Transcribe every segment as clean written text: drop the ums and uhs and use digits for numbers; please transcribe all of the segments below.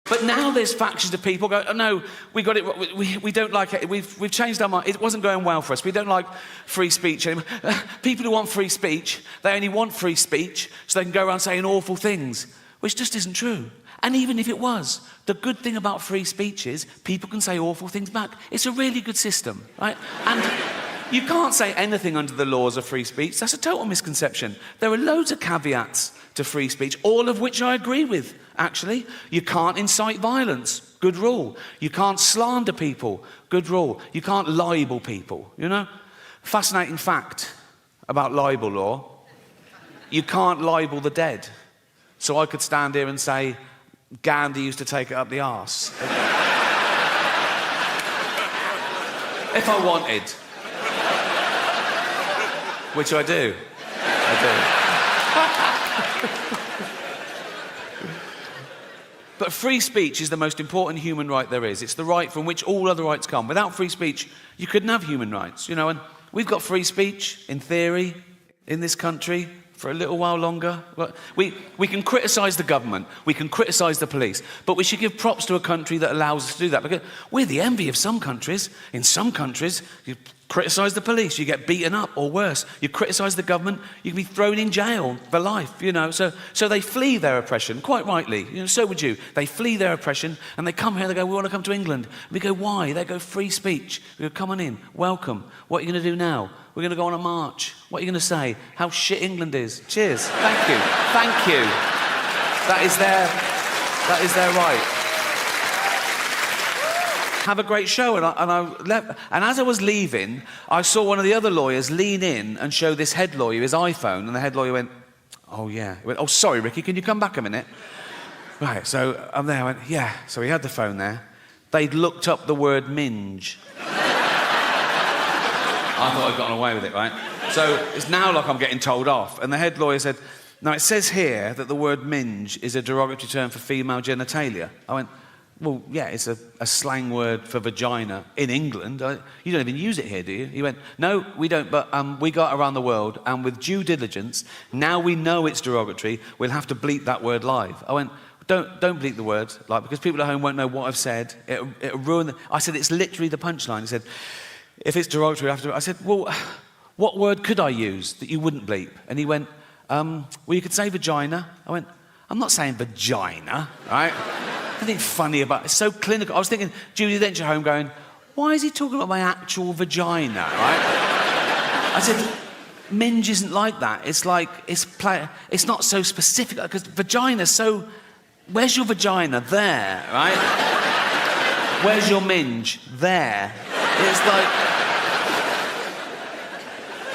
But now there's factions of people go, oh, no, we got it, we don't like it, we've changed our mind, it wasn't going well for us, we don't like free speech anymore. People who want free speech, they only want free speech so they can go around saying awful things, which just isn't true. And even if it was, the good thing about free speech is people can say awful things back. It's a really good system, right? And you can't say anything under the laws of free speech. That's a total misconception. There are loads of caveats to free speech, all of which I agree with, actually. You can't incite violence, good rule. You can't slander people, good rule. You can't libel people, you know? Fascinating fact about libel law, you can't libel the dead. So I could stand here and say, Gandhi used to take it up the arse. If I wanted. Which I do. But free speech is the most important human right there is. It's the right from which all other rights come. Without free speech, you couldn't have human rights, you know, and we've got free speech, in theory, in this country, for a little while longer. We can criticise the government, we can criticise the police, but we should give props to a country that allows us to do that, because we're the envy of some countries. In some countries, you criticise the police, you get beaten up, or worse. You criticise the government, you can be thrown in jail for life, you know. So they flee their oppression, quite rightly. You know, so would you. They flee their oppression, and they come here, they go, we want to come to England. We go, why? They go, free speech. We go, come on in, welcome. What are you going to do now? We're going to go on a march. What are you going to say? How shit England is. Cheers. Thank you. Thank you. That is their right. Have a great show, and I left. And as I was leaving, I saw one of the other lawyers lean in and show this head lawyer his iPhone, and the head lawyer went, oh yeah. He went, oh sorry Ricky, can you come back a minute? Right, so I'm there, I went, yeah. So he had the phone there. They'd looked up the word minge. I thought I'd gotten away with it, right? So it's now like I'm getting told off. And the head lawyer said, now it says here that the word minge is a derogatory term for female genitalia. I went, well, yeah, it's a slang word for vagina in England. You don't even use it here, do you? He went, no, we don't, but we go around the world, and with due diligence, now we know it's derogatory, we'll have to bleep that word live. I went, don't bleep the word, like, because people at home won't know what I've said. It'll ruin I said, it's literally the punchline. He said, if it's derogatory, I said, well, what word could I use that you wouldn't bleep? And he went, well, you could say vagina. I went, I'm not saying vagina, right? Nothing funny about it. It's so clinical. I was thinking, Judy Dench at home going, why is he talking about my actual vagina, right? I said, minge isn't like that. It's like, it's not so specific, because vagina's so, where's your vagina? There, right? Where's your minge? There. It's like,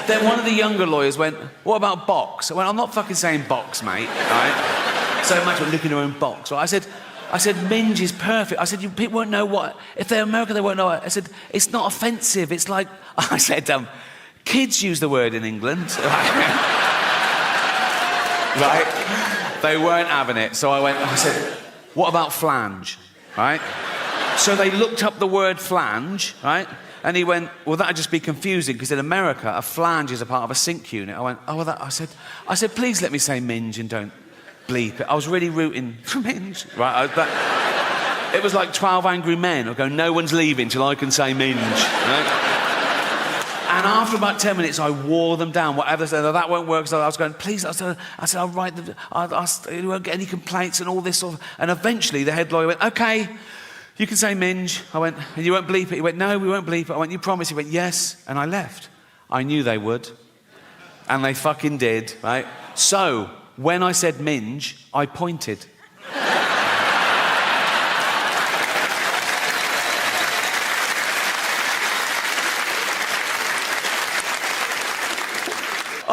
then one of the younger lawyers went, what about box? I went, I'm not fucking saying box, mate, right? So imagine looking at your own box. Right? I said, minge is perfect. I said, people won't know what, if they're American, they won't know it. I said, it's not offensive. It's like, I said, kids use the word in England. Right? They weren't having it. So I said, what about flange, right? So they looked up the word flange, right? And he went, well, that'd just be confusing, because in America, a flange is a part of a sink unit. I went, oh, well, I said, please let me say minge and don't bleep it. I was really rooting for minge. Right? It was like 12 Angry Men. I go, no one's leaving till I can say minge. Right? And after about 10 minutes, I wore them down. Whatever they said, that won't work. So I was going, please. I said, I'll write them. You won't get any complaints and all this sort of. And eventually, the head lawyer went, okay, you can say minge. I went, and you won't bleep it. He went, no, we won't bleep it. I went, you promise? He went, yes. And I left. I knew they would. And they fucking did, right? So, when I said minge, I pointed.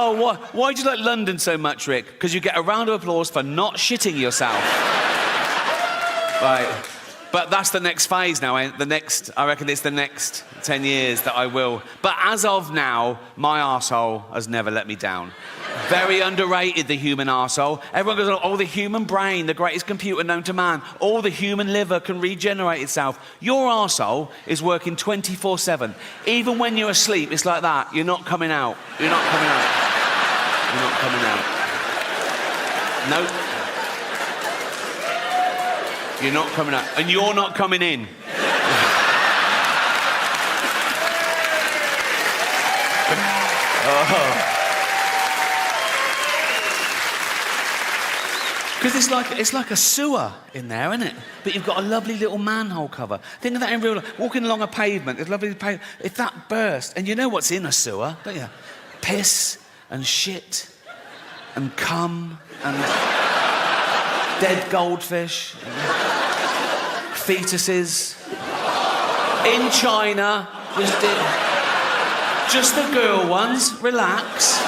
Oh, why do you like London so much, Rick? Because you get a round of applause for not shitting yourself. Right. But that's the next phase now. I reckon it's the next 10 years that I will. But as of now, my arsehole has never let me down. Very underrated, the human arsehole. Everyone goes, oh, the human brain, the greatest computer known to man. Oh, the human liver can regenerate itself. Your arsehole is working 24/7. Even when you're asleep, it's like that. You're not coming out. You're not coming out. You're not coming out. Nope. You're not coming out. And you're not coming in. Because it's like a sewer in there, isn't it? But you've got a lovely little manhole cover. Think of that in real life. Walking along a pavement, it's lovely pavement. If that burst, and you know what's in a sewer, don't you? Piss and shit and cum and dead goldfish, and fetuses. In China, just the girl ones. Relax.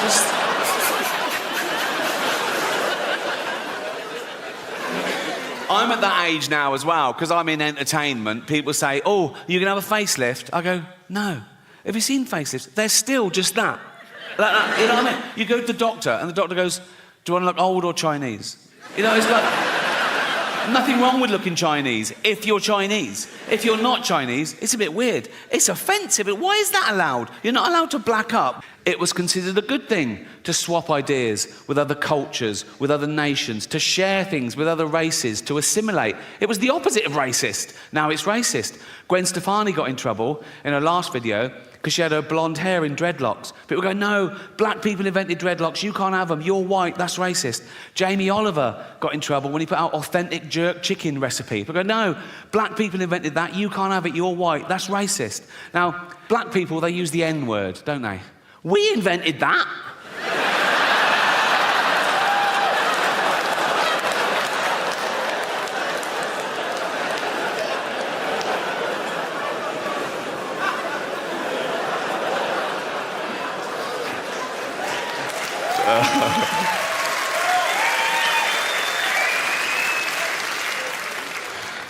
I'm at that age now as well, because I'm in entertainment. People say, oh, you can have a facelift. I go, no. Have you seen facelifts? They're still just that. Like that. You know what I mean? You go to the doctor, and the doctor goes, do you want to look old or Chinese? You know, it's like... Nothing wrong with looking Chinese if you're Chinese. If you're not Chinese, it's a bit weird. It's offensive. Why is that allowed? You're not allowed to black up. It was considered a good thing to swap ideas with other cultures, with other nations, to share things with other races, to assimilate. It was the opposite of racist. Now it's racist. Gwen Stefani got in trouble in her last video because she had her blonde hair in dreadlocks. People go, no, black people invented dreadlocks, you can't have them, you're white, that's racist. Jamie Oliver got in trouble when he put out authentic jerk chicken recipe. People go, no, black people invented that, you can't have it, you're white, that's racist. Now, black people, they use the N-word, don't they? We invented that.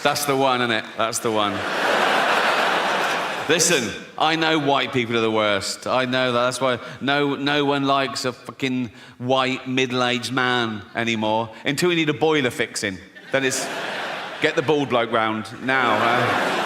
That's the one, isn't it? That's the one. Listen, I know white people are the worst. I know that. That's why no one likes a fucking white middle-aged man anymore until we need a boiler fixing. Then it's get the bald bloke round now.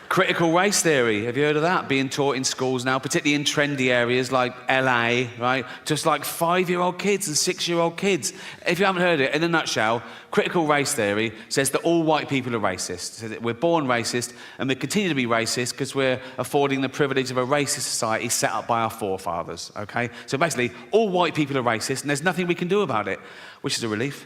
Critical race theory, have you heard of that? Being taught in schools now, particularly in trendy areas like LA, right? Just like 5-year-old kids and 6-year-old kids. If you haven't heard it, in a nutshell, critical race theory says that all white people are racist. So that we're born racist and we continue to be racist because we're affording the privilege of a racist society set up by our forefathers, okay? So basically, all white people are racist and there's nothing we can do about it, which is a relief.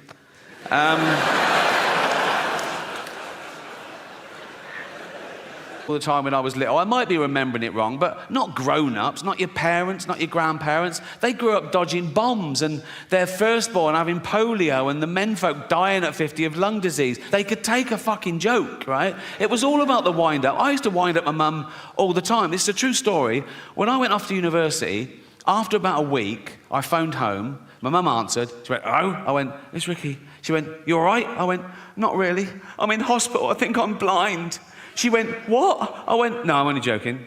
All the time when I was little. I might be remembering it wrong, but not grown-ups, not your parents, not your grandparents. They grew up dodging bombs and their firstborn having polio and the menfolk dying at 50 of lung disease. They could take a fucking joke, right? It was all about the wind-up. I used to wind up my mum all the time. This is a true story. When I went off to university, after about a week, I phoned home. My mum answered. She went, oh? I went, it's Ricky. She went, you all right? I went, not really. I'm in hospital. I think I'm blind. She went, what? I went, no, I'm only joking.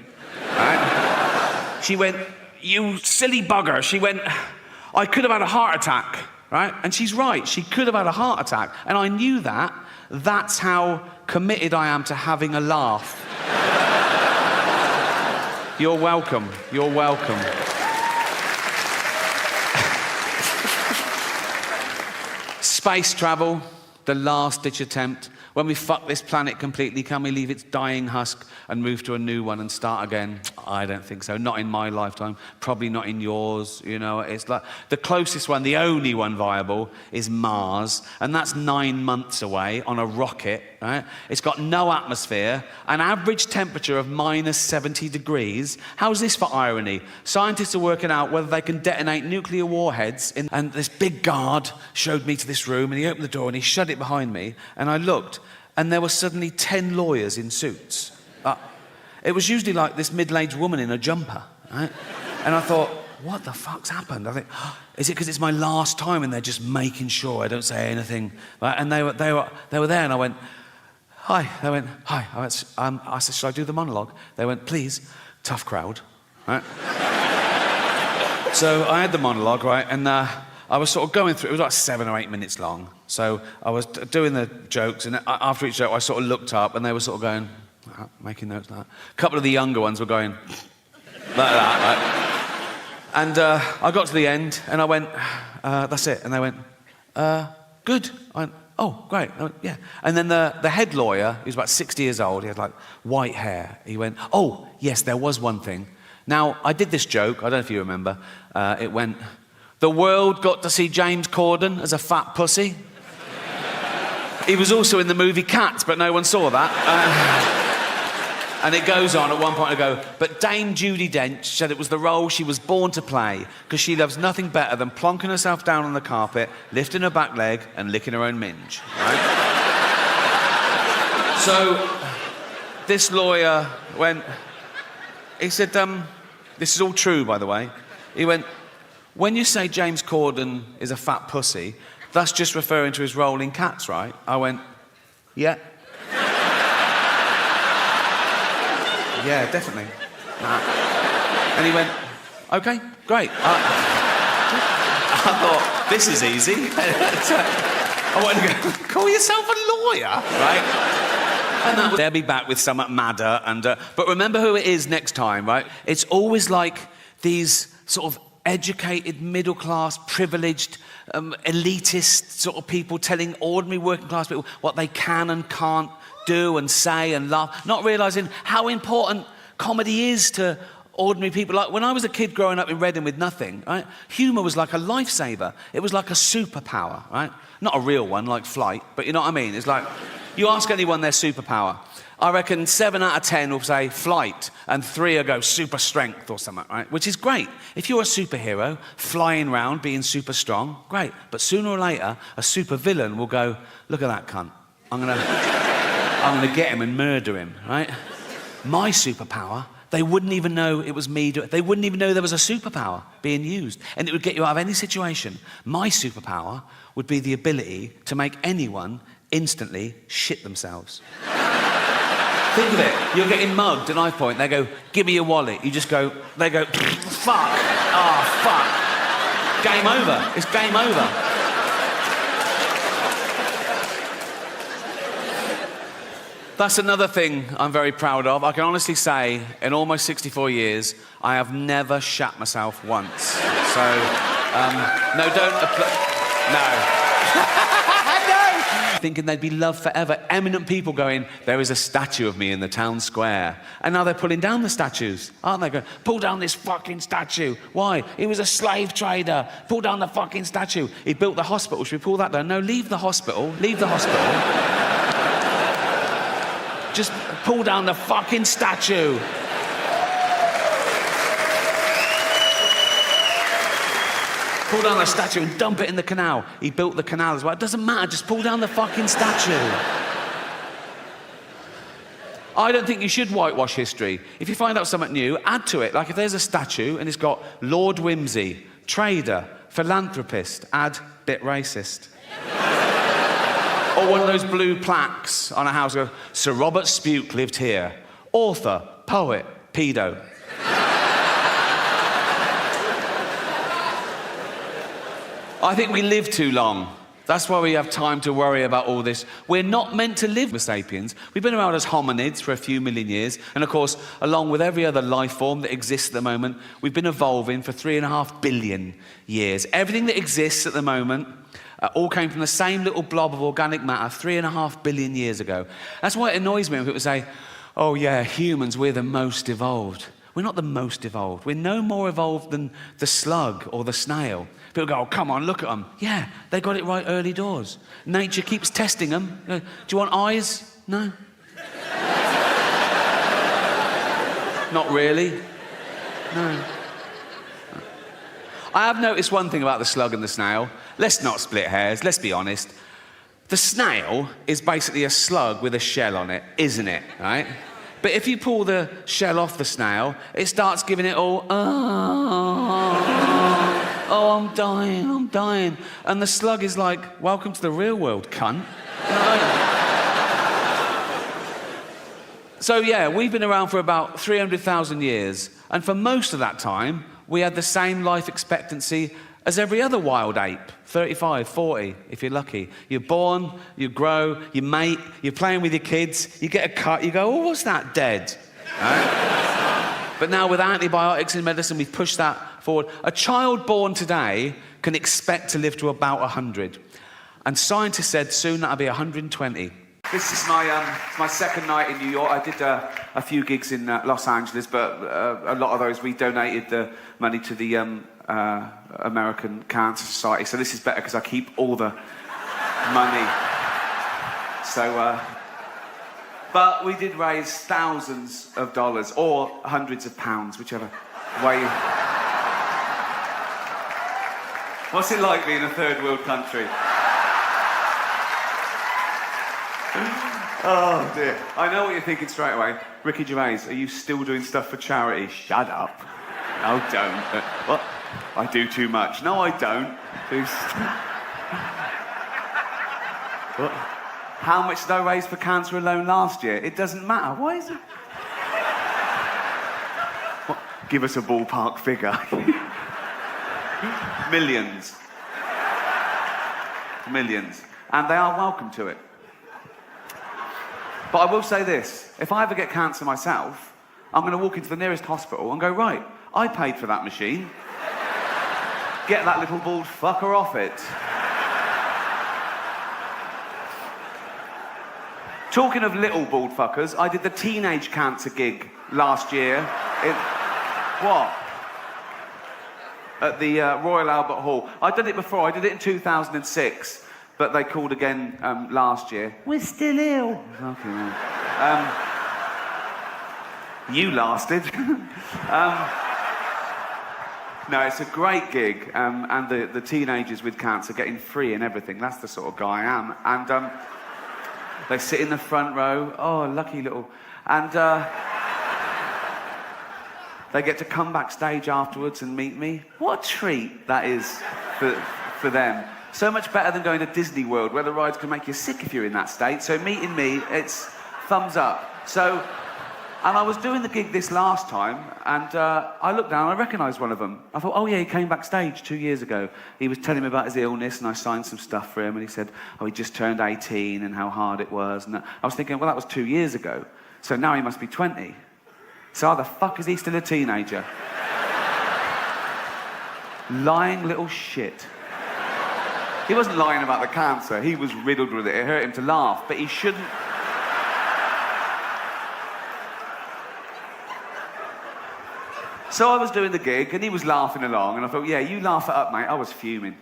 Right? She went, you silly bugger. She went, I could have had a heart attack, right? And she's right, she could have had a heart attack. And I knew that. That's how committed I am to having a laugh. You're welcome. You're welcome. Space travel, the last-ditch attempt. When we fuck this planet completely, can we leave its dying husk and move to a new one and start again? I don't think so. Not in my lifetime. Probably not in yours. You know, it's like the closest one, the only one viable, is Mars, and that's 9 months away on a rocket. Right? It's got no atmosphere, an average temperature of minus 70 degrees. How's this for irony? Scientists are working out whether they can detonate nuclear warheads. And this big guard showed me to this room, and he opened the door and he shut it behind me, and I looked. And there were suddenly 10 lawyers in suits. It was usually like this middle-aged woman in a jumper, right? And I thought, what the fuck's happened? I think, oh, is it because it's my last time and they're just making sure I don't say anything? Right? And they were there, and I went, hi. They went, hi. I said, should I do the monologue? They went, please. Tough crowd, right? So I had the monologue, right? And I was sort of going through, it was like 7 or 8 minutes long. So I was doing the jokes, and after each joke, I sort of looked up, and they were sort of going, making notes like that. A couple of the younger ones were going, like that, right? And I got to the end, and I went, that's it. And they went, good. I went, oh, great, oh, yeah. And then the head lawyer, he was about 60 years old, he had like white hair. He went, oh, yes, there was one thing. Now, I did this joke, I don't know if you remember. It went, the world got to see James Corden as a fat pussy. He was also in the movie Cats, but no one saw that. And it goes on, at one point I go, but Dame Judi Dench said it was the role she was born to play because she loves nothing better than plonking herself down on the carpet, lifting her back leg and licking her own minge. Right? So this lawyer went, he said, this is all true, by the way. He went, when you say James Corden is a fat pussy, that's just referring to his role in Cats, right? I went, yeah. Yeah, definitely. Nah. And he went, okay, great. I thought, this is easy. I wanted to go, call yourself a lawyer, right? And they'll be back with something madder. But remember who it is next time, right? It's always like these sort of educated, middle-class, privileged, elitist sort of people telling ordinary working-class people what they can and can't do and say and laugh, not realising how important comedy is to ordinary people. Like when I was a kid growing up in Reading with nothing, right, humour was like a lifesaver. It was like a superpower, right? Not a real one like flight, but you know what I mean? It's like, you ask anyone their superpower, I reckon 7 out of 10 will say flight, and 3 will go super strength or something, right? Which is great. If you're a superhero, flying around, being super strong, great. But sooner or later, a super villain will go, look at that cunt. I'm gonna get him and murder him, right? My superpower, they wouldn't even know it was me. They wouldn't even know there was a superpower being used. And it would get you out of any situation. My superpower would be the ability to make anyone instantly shit themselves. Think of it. You're getting mugged at knife point. They go, give me your wallet. You just go, they go, fuck. Oh, fuck. Game over. It's game over. That's another thing I'm very proud of. I can honestly say, in almost 64 years, I have never shat myself once. So, no, don't... No. Thinking they'd be loved forever. Eminent people going, there is a statue of me in the town square. And now they're pulling down the statues, aren't they? Going, pull down this fucking statue. Why? He was a slave trader. Pull down the fucking statue. He built the hospital. Should we pull that down? No, leave the hospital. Leave the hospital. Just pull down the fucking statue. Pull down the statue and dump it in the canal. He built the canal as well. It doesn't matter, just pull down the fucking statue. I don't think you should whitewash history. If you find out something new, add to it. Like if there's a statue and it's got Lord Whimsy, trader, philanthropist, add bit racist. Or one of those blue plaques on a house goes, Sir Robert Spuke lived here. Author, poet, pedo. I think we live too long. That's why we have time to worry about all this. We're not meant to live with sapiens. We've been around as hominids for a few million years. And of course, along with every other life form that exists at the moment, we've been evolving for 3.5 billion years. Everything that exists at the moment all came from the same little blob of organic matter 3.5 billion years ago. That's why it annoys me when people say, oh yeah, humans, we're the most evolved. We're not the most evolved. We're no more evolved than the slug or the snail. People go, oh, come on, look at them. Yeah, they got it right early doors. Nature keeps testing them. Do you want eyes? No. Not really. No. I have noticed one thing about the slug and the snail. Let's not split hairs, let's be honest. The snail is basically a slug with a shell on it, isn't it, right? But if you pull the shell off the snail, it starts giving it all, oh, I'm dying. And the slug is like, welcome to the real world, cunt. So yeah, we've been around for about 300,000 years. And for most of that time, we had the same life expectancy as every other wild ape, 35, 40, if you're lucky. You're born, you grow, you mate, you're playing with your kids, you get a cut, you go, oh, what's that, dead? Right? But now with antibiotics in medicine, we've pushed that forward. A child born today can expect to live to about 100. And scientists said soon that'll be 120. This is my second night in New York. I did a few gigs in Los Angeles, but a lot of those we donated the money to the American Cancer Society. So this is better because I keep all the money. So, but we did raise thousands of dollars or hundreds of pounds, whichever way. What's it like being a third world country? Oh dear. I know what you're thinking straight away. Ricky Gervais, are you still doing stuff for charity? Shut up. No, don't. What? I do too much. No, I don't. What? How much did I raise for cancer alone last year? It doesn't matter. Why is it? What? Give us a ballpark figure. Millions. Millions. And they are welcome to it. But I will say this, if I ever get cancer myself, I'm going to walk into the nearest hospital and go, right, I paid for that machine. Get that little bald fucker off it. Talking of little bald fuckers, I did the teenage cancer gig last year. What? At the Royal Albert Hall. I'd done it before, I did it in 2006. But they called again last year. We're still ill. Okay, man. You lasted. No, it's a great gig. And the teenagers with cancer getting free and everything. That's the sort of guy I am. And they sit in the front row. Oh, lucky little... And they get to come backstage afterwards and meet me. What a treat that is for them. So much better than going to Disney World, where the rides can make you sick if you're in that state. So meeting me, it's thumbs up. So, and I was doing the gig this last time, and I looked down and I recognised one of them. I thought, oh yeah, he came backstage 2 years ago. He was telling me about his illness, and I signed some stuff for him, and he said, oh, he just turned 18 and how hard it was. And I was thinking, well, that was 2 years ago. So now he must be 20. So how the fuck is he still a teenager? Lying little shit. He wasn't lying about the cancer, he was riddled with it. It hurt him to laugh, but he shouldn't... So I was doing the gig, and he was laughing along, and I thought, yeah, you laugh it up, mate. I was fuming.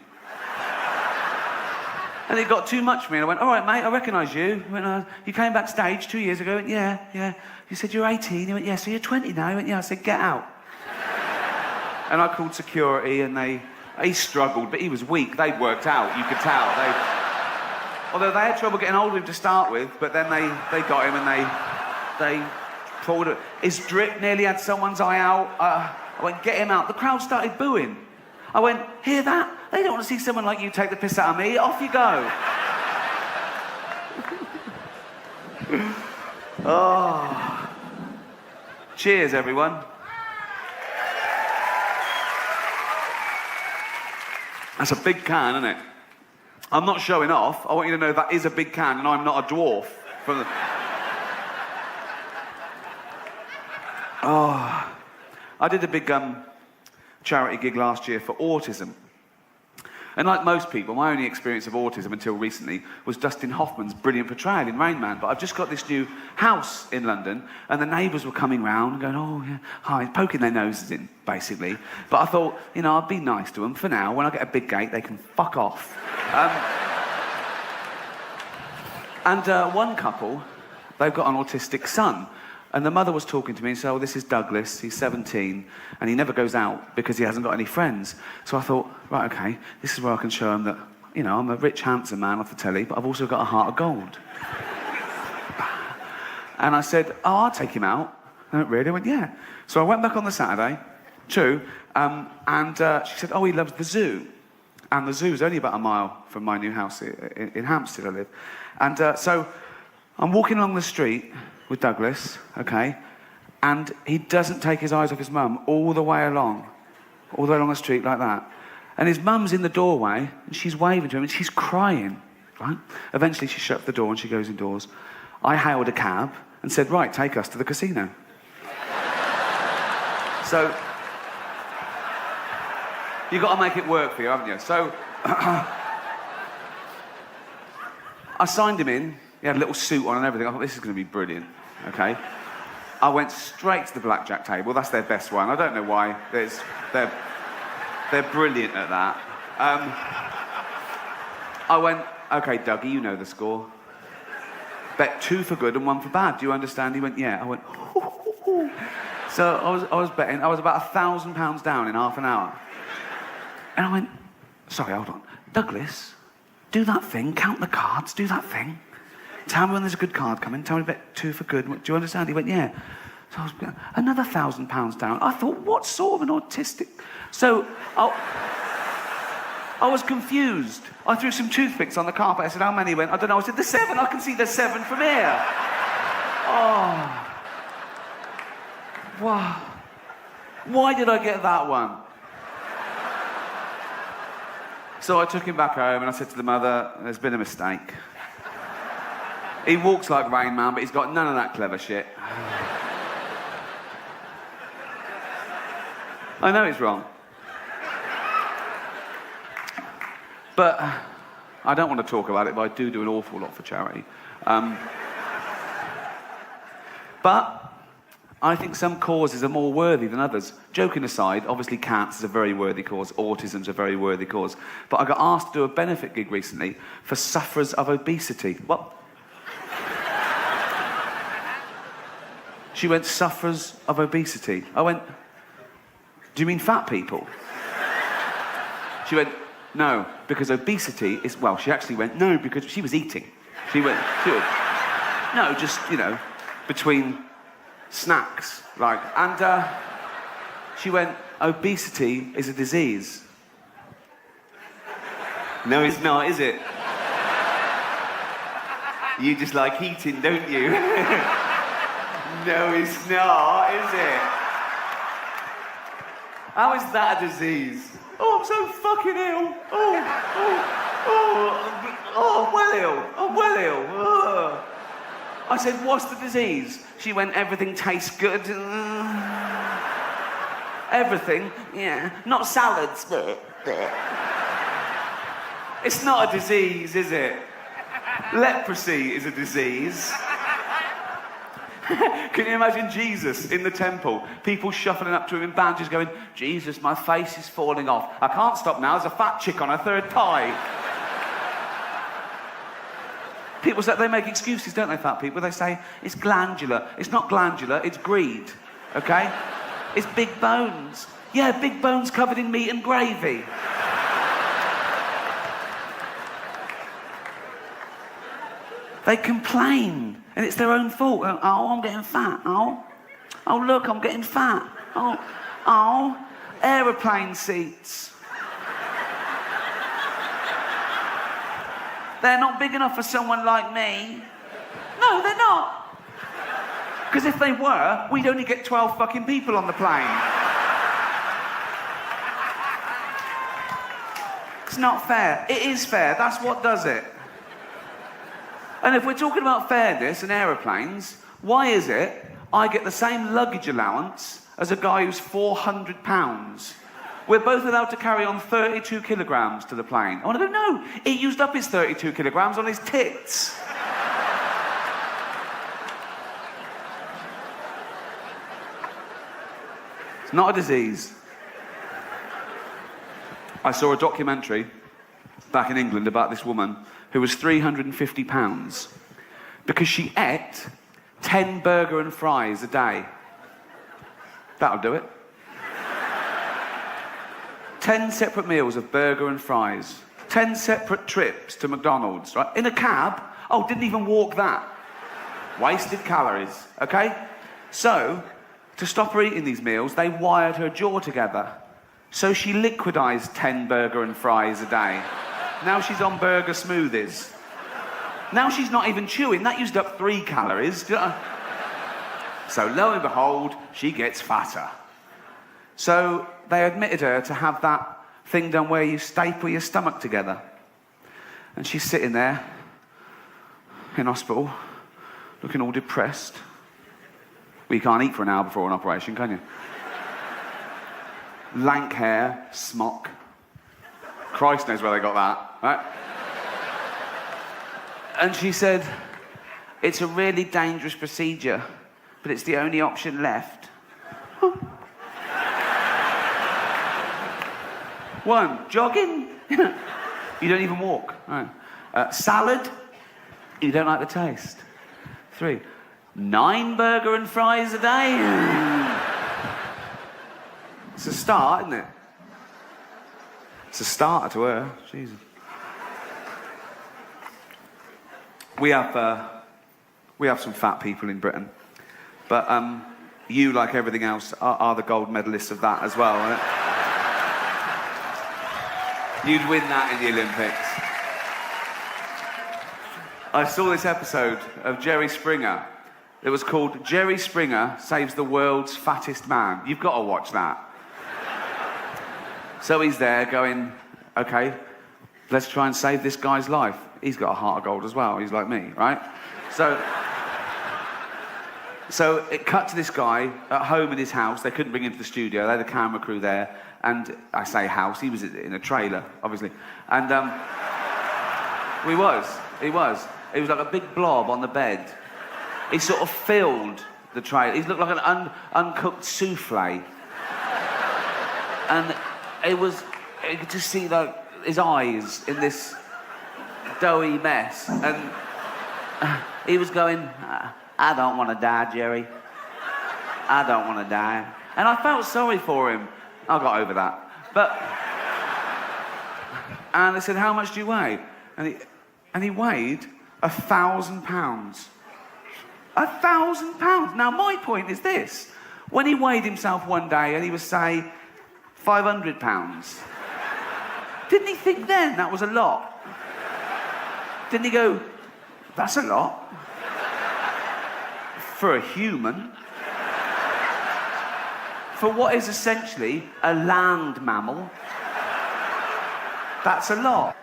And it got too much for me, and I went, all right, mate, I recognise you. He went, you came backstage 2 years ago. I went, yeah. You said you're 18. He went, yeah, so you're 20 now. He went, yeah. I said, get out. And I called security, and he struggled, but he was weak. They'd worked out, you could tell. Although they had trouble getting hold of him to start with, but then they got him and they pulled it. His drip nearly had someone's eye out. I went, get him out. The crowd started booing. I went, hear that? They don't want to see someone like you take the piss out of me. Off you go. Oh. Cheers, everyone. That's a big can, isn't it? I'm not showing off. I want you to know that is a big can, and I'm not a dwarf. Oh, I did a big charity gig last year for autism. And like most people, my only experience of autism until recently was Dustin Hoffman's brilliant portrayal in Rain Man. But I've just got this new house in London, and the neighbours were coming round and going, oh, yeah, hi, poking their noses in, basically. But I thought, you know, I'd be nice to them for now. When I get a big gate, they can fuck off. One couple, they've got an autistic son. And the mother was talking to me and said, oh, this is Douglas, he's 17, and he never goes out because he hasn't got any friends. So I thought, right, okay, this is where I can show him that, you know, I'm a rich, handsome man off the telly, but I've also got a heart of gold. And I said, oh, I'll take him out. I went, really? I went, yeah. So I went back on the Saturday, true, and she said, oh, he loves the zoo. And the zoo's only about a mile from my new house in Hampstead I live. And so I'm walking along the street with Douglas, okay, and he doesn't take his eyes off his mum all the way along the street like that. And his mum's in the doorway, and she's waving to him, and she's crying, right? Eventually she shuts the door and she goes indoors. I hailed a cab and said, right, take us to the casino. So, you've got to make it work for you, haven't you? So, I signed him in. He had a little suit on and everything. I thought, this is going to be brilliant, okay? I went straight to the blackjack table. That's their best one. I don't know why. They're brilliant at that. I went, okay, Dougie, you know the score. Bet 2 for good and 1 for bad. Do you understand? He went, yeah. I went, hoo. So I was betting. I was about £1,000 down in half an hour. And I went, sorry, hold on. Douglas, do that thing. Count the cards. Do that thing. Tell me when there's a good card coming. Tell me bet 2 for good. Do you understand? He went, yeah. So I was another £1,000 down. I thought, what sort of an autistic... So I was confused. I threw some toothpicks on the carpet. I said, how many? He went, I don't know. I said, there's 7. I can see there's 7 from here. Oh. Wow. Why did I get that one? So I took him back home and I said to the mother, there's been a mistake. He walks like Rain Man, but he's got none of that clever shit. I know it's wrong. But I don't want to talk about it, but I do an awful lot for charity. But I think some causes are more worthy than others. Joking aside, obviously cancer is a very worthy cause, autism's a very worthy cause. But I got asked to do a benefit gig recently for sufferers of obesity. What? She went, sufferers of obesity. I went, do you mean fat people? She went, no, because obesity is... Well, she actually went, no, because she was eating. She went, no, just, between snacks, like... And she went, obesity is a disease. No, it's not, is it? You just like eating, don't you? No, it's not, is it? How is that a disease? Oh, I'm so fucking ill. I'm well ill. Oh. I said, what's the disease? She went, everything tastes good. Everything? Yeah. Not salads. It's not a disease, is it? Leprosy is a disease. Can you imagine Jesus in the temple? People shuffling up to him in bandages going, Jesus, my face is falling off. I can't stop now. There's a fat chick on her third pie. People say, they make excuses, don't they, fat people? They say, it's glandular. It's not glandular, it's greed, okay? It's big bones. Yeah, big bones covered in meat and gravy. They complain, and it's their own fault. Oh, I'm getting fat. Oh, look, I'm getting fat. Oh, aeroplane seats. They're not big enough for someone like me. No, they're not. Because if they were, we'd only get 12 fucking people on the plane. It's not fair. It is fair. That's what does it. And if we're talking about fairness and aeroplanes, why is it I get the same luggage allowance as a guy who's 400 pounds? We're both allowed to carry on 32 kilograms to the plane. I want to go, no, he used up his 32 kilograms on his tits. It's not a disease. I saw a documentary back in England about this woman who was 350 pounds because she ate 10 burger and fries a day. That'll do it. 10 separate meals of burger and fries. 10 separate trips to McDonald's, right? In a cab. Oh, didn't even walk that. Wasted calories, okay? So, to stop her eating these meals, they wired her jaw together. So she liquidized 10 burger and fries a day. Now she's on burger smoothies. Now she's not even chewing. That used up 3 calories. So lo and behold, she gets fatter. So they admitted her to have that thing done where you staple your stomach together. And she's sitting there in hospital, looking all depressed. Well, you can't eat for an hour before an operation, can you? Lank hair, smock. Christ knows where they got that, right? And she said, it's a really dangerous procedure, but it's the only option left. One, jogging. You don't even walk. Right. Salad. You don't like the taste. 3, 9 burger and fries a day. It's a start, isn't it? It's a starter to her. Jesus. We have some fat people in Britain, but you, like everything else, are the gold medalists of that as well, right? You'd win that in the Olympics. I saw this episode of Jerry Springer. It was called Jerry Springer Saves the World's Fattest Man. You've got to watch that. So he's there going, okay, let's try and save this guy's life. He's got a heart of gold as well. He's like me, right? So it cut to this guy at home in his house. They couldn't bring him to the studio. They had a camera crew there. And I say house, he was in a trailer, obviously. And he was. He was like a big blob on the bed. He sort of filled the trailer. He looked like an uncooked souffle. And you could just see like his eyes in this doughy mess. And he was going, I don't want to die, Jerry. I don't want to die. And I felt sorry for him. I got over that. And they said, how much do you weigh? And he weighed 1,000 pounds. 1,000 pounds. Now, my point is this. When he weighed himself one day and he was, say, 500 pounds, didn't he think then that was a lot? Didn't he go, that's a lot? For a human? For what is essentially a land mammal, that's a lot.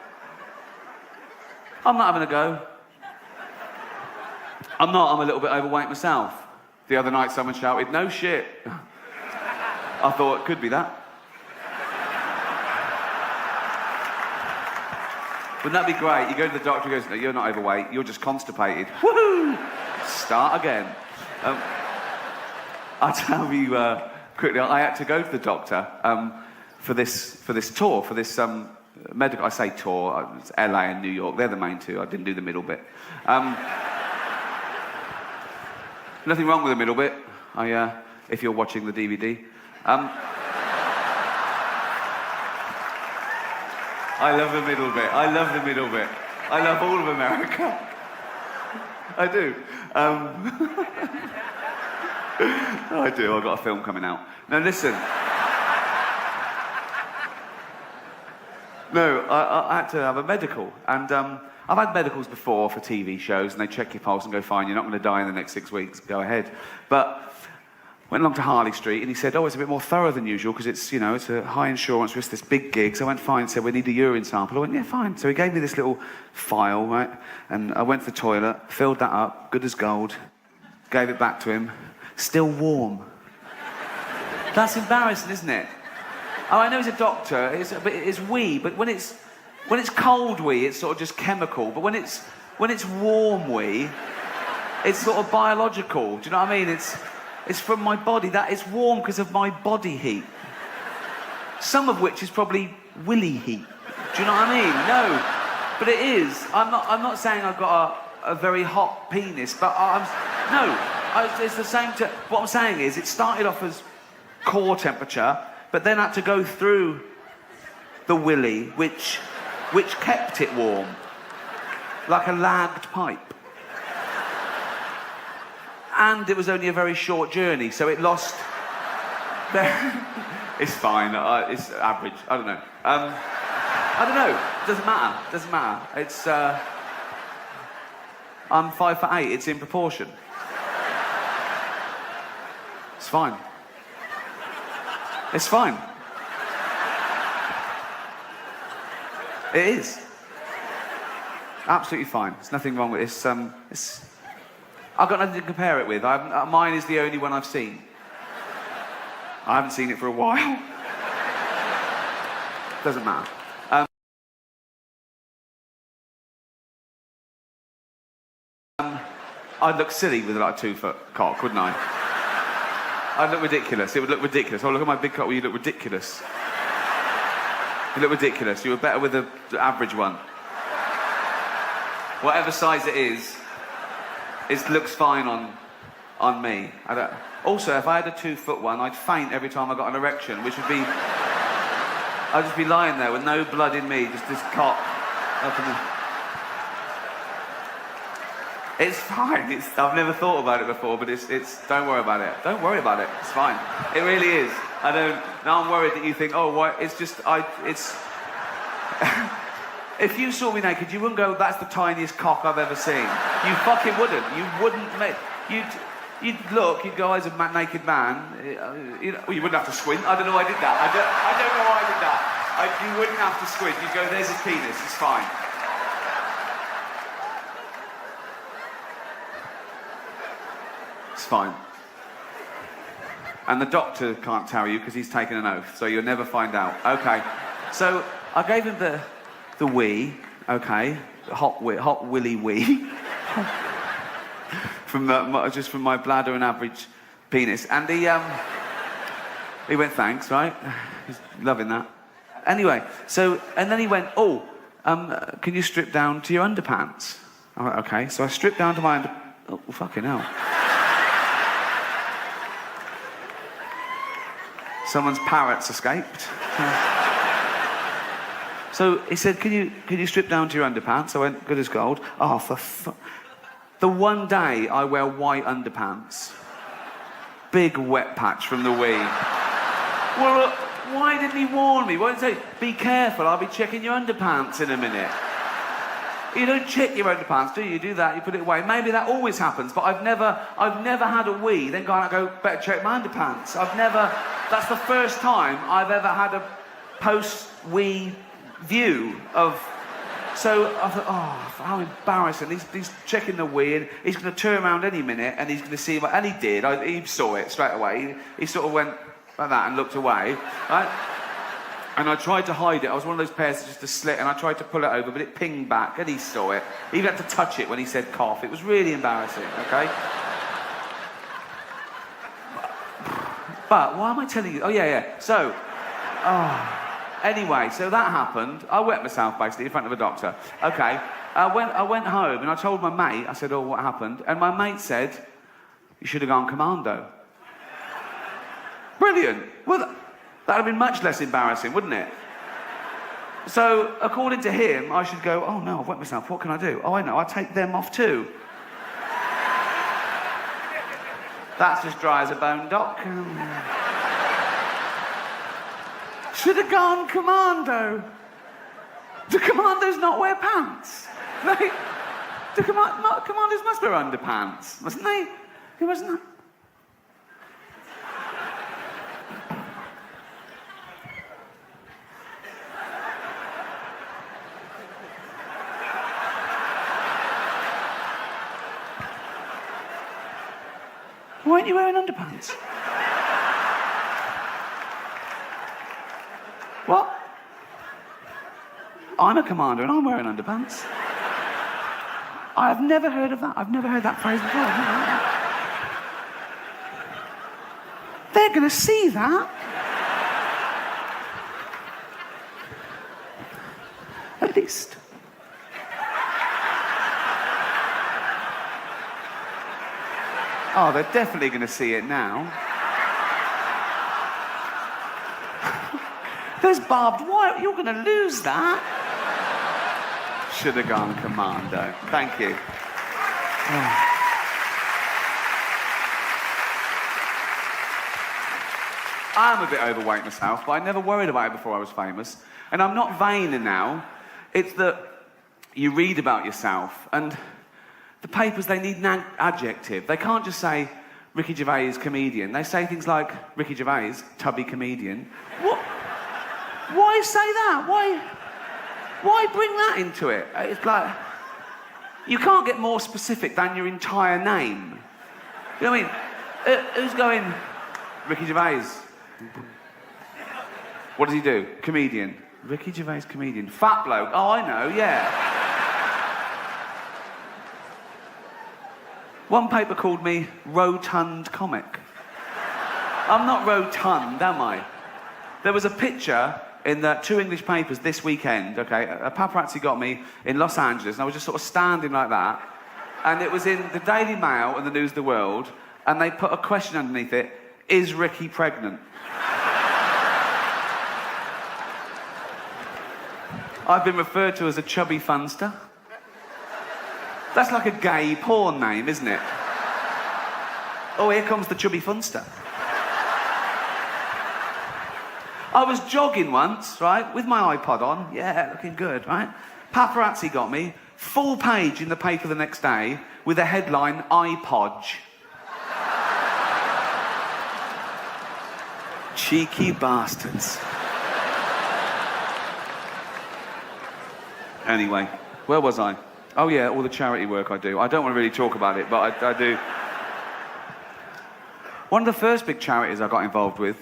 I'm not having a go. I'm a little bit overweight myself. The other night someone shouted, no shit. I thought, it could be that. Wouldn't that be great? You go to the doctor, he goes, no, you're not overweight, you're just constipated. Woohoo! Start again. I'll tell you quickly, I had to go to the doctor for this tour, for this medical, I say tour, it's LA and New York, they're the main two, I didn't do the middle bit. Nothing wrong with the middle bit, if you're watching the DVD. I love the middle bit. I love the middle bit. I love all of America. I do. I do. I've got a film coming out. Now listen. No, I had to have a medical, and I've had medicals before for TV shows, and they check your pulse and go, fine, you're not going to die in the next 6 weeks, go ahead. But went along to Harley Street, and he said, oh, it's a bit more thorough than usual, because it's, it's a high insurance risk, this big gig. So I went, fine, said, we need a urine sample. I went, yeah, fine. So he gave me this little file, right? And I went to the toilet, filled that up, good as gold, gave it back to him, still warm. That's embarrassing, isn't it? Oh, I know he's a doctor, it's wee, but when it's cold wee, it's sort of just chemical, but when it's warm wee, it's sort of biological, do you know what I mean? It's from my body, it's warm because of my body heat. Some of which is probably willy heat, do you know what I mean? No, but it is. I'm not saying I've got a very hot penis, but it's the same, what I'm saying is, it started off as core temperature, but then had to go through the willy, which kept it warm, like a lagged pipe. And it was only a very short journey, so it lost... It's fine, it's average, I don't know. I don't know, doesn't matter. It's, I'm 5'8", it's in proportion. It's fine. It's fine. It is. Absolutely fine. There's nothing wrong with it. I've got nothing to compare it with. Mine is the only one I've seen. I haven't seen it for a while. Doesn't matter. I'd look silly with like a 2-foot cock, wouldn't I? I'd look ridiculous. It would look ridiculous. Oh, look at my big cock. Well, you look ridiculous. You look ridiculous. You were better with the average one. Whatever size it is, it looks fine on me. Also, if I had a 2-foot one, I'd faint every time I got an erection, which would be... I'd just be lying there with no blood in me, just this cock up in the... It's fine. I've never thought about it before, but it's. Don't worry about it. Don't worry about it. It's fine. It really is. I don't. Now I'm worried that you think, oh, why? It's just. It's. If you saw me naked, you wouldn't go, "That's the tiniest cock I've ever seen." You fucking wouldn't. You wouldn't make. You'd look. You'd go, "As a naked man." You wouldn't have to squint. I don't know why I did that. I don't know why I did that. You wouldn't have to squint. You'd go, "There's his penis. It's fine." It's fine. And the doctor can't tell you because he's taken an oath, so you'll never find out. Okay. So I gave him the wee, okay, hot willy wee, from my bladder and average penis, and he went, "Thanks," right? He's loving that. Anyway, so and then he went, "Oh, can you strip down to your underpants?" I went, "Okay." So I stripped down to my oh, fucking hell. Someone's parrots escaped. So he said, can you strip down to your underpants? I went, good as gold. Oh, the one day I wear white underpants. Big wet patch from the wee. Well, why didn't he warn me? Why didn't he say, be careful, I'll be checking your underpants in a minute. You don't check your underpants, do you? You do that, you put it away. Maybe that always happens, but I've never had a wee, then go and go, better check my underpants. That's the first time I've ever had a post-wee view of... So I thought, oh, how embarrassing. He's checking the wee, and he's going to turn around any minute, and he's going to see what... And he did. He saw it straight away. He sort of went like that and looked away, right? And I tried to hide it. I was one of those pairs that just a slit, and I tried to pull it over, but it pinged back, and he saw it. He even had to touch it when he said cough. It was really embarrassing, okay? But why am I telling you? Oh, yeah. So, anyway, so that happened. I wet myself, basically, in front of a doctor. Okay. I went home, and I told my mate, I said, oh, what happened? And my mate said, you should have gone commando. Brilliant. Well, that would have been much less embarrassing, wouldn't it? So, according to him, I should go, oh, no, I've wet myself. What can I do? Oh, I know, I'll take them off too. That's as dry as a bone, Doc. Should have gone commando. Do commandos not wear pants? Commandos must wear underpants, mustn't they? Mustn't they? Why aren't you wearing underpants? What? I'm a commander and I'm wearing underpants. I've never heard of that. I've never heard that phrase before. They're going to see that. At least. Oh, they're definitely going to see it now. There's barbed wire. You're going to lose that. Should have gone commando. Thank you. Oh. I'm a bit overweight myself, but I never worried about it before I was famous. And I'm not vain now. It's that you read about yourself, and the papers, they need an adjective. They can't just say, Ricky Gervais, comedian. They say things like, Ricky Gervais, tubby comedian. What? Why say that? Why bring that into it? It's like, you can't get more specific than your entire name. You know what I mean? Who's going, Ricky Gervais? What does he do? Comedian. Ricky Gervais, comedian. Fat bloke. Oh, I know, yeah. One paper called me rotund comic. I'm not rotund, am I? There was a picture in the 2 English papers this weekend, okay? A paparazzi got me in Los Angeles, and I was just sort of standing like that, and it was in the Daily Mail and the News of the World, and they put a question underneath it, is Ricky pregnant? I've been referred to as a chubby funster. That's like a gay porn name, isn't it? Oh, here comes the chubby funster. I was jogging once, right, with my iPod on. Yeah, looking good, right? Paparazzi got me. Full page in the paper the next day with a headline, iPodge. Cheeky bastards. Anyway, where was I? Oh yeah, all the charity work I do. I don't want to really talk about it, but I do. One of the first big charities I got involved with,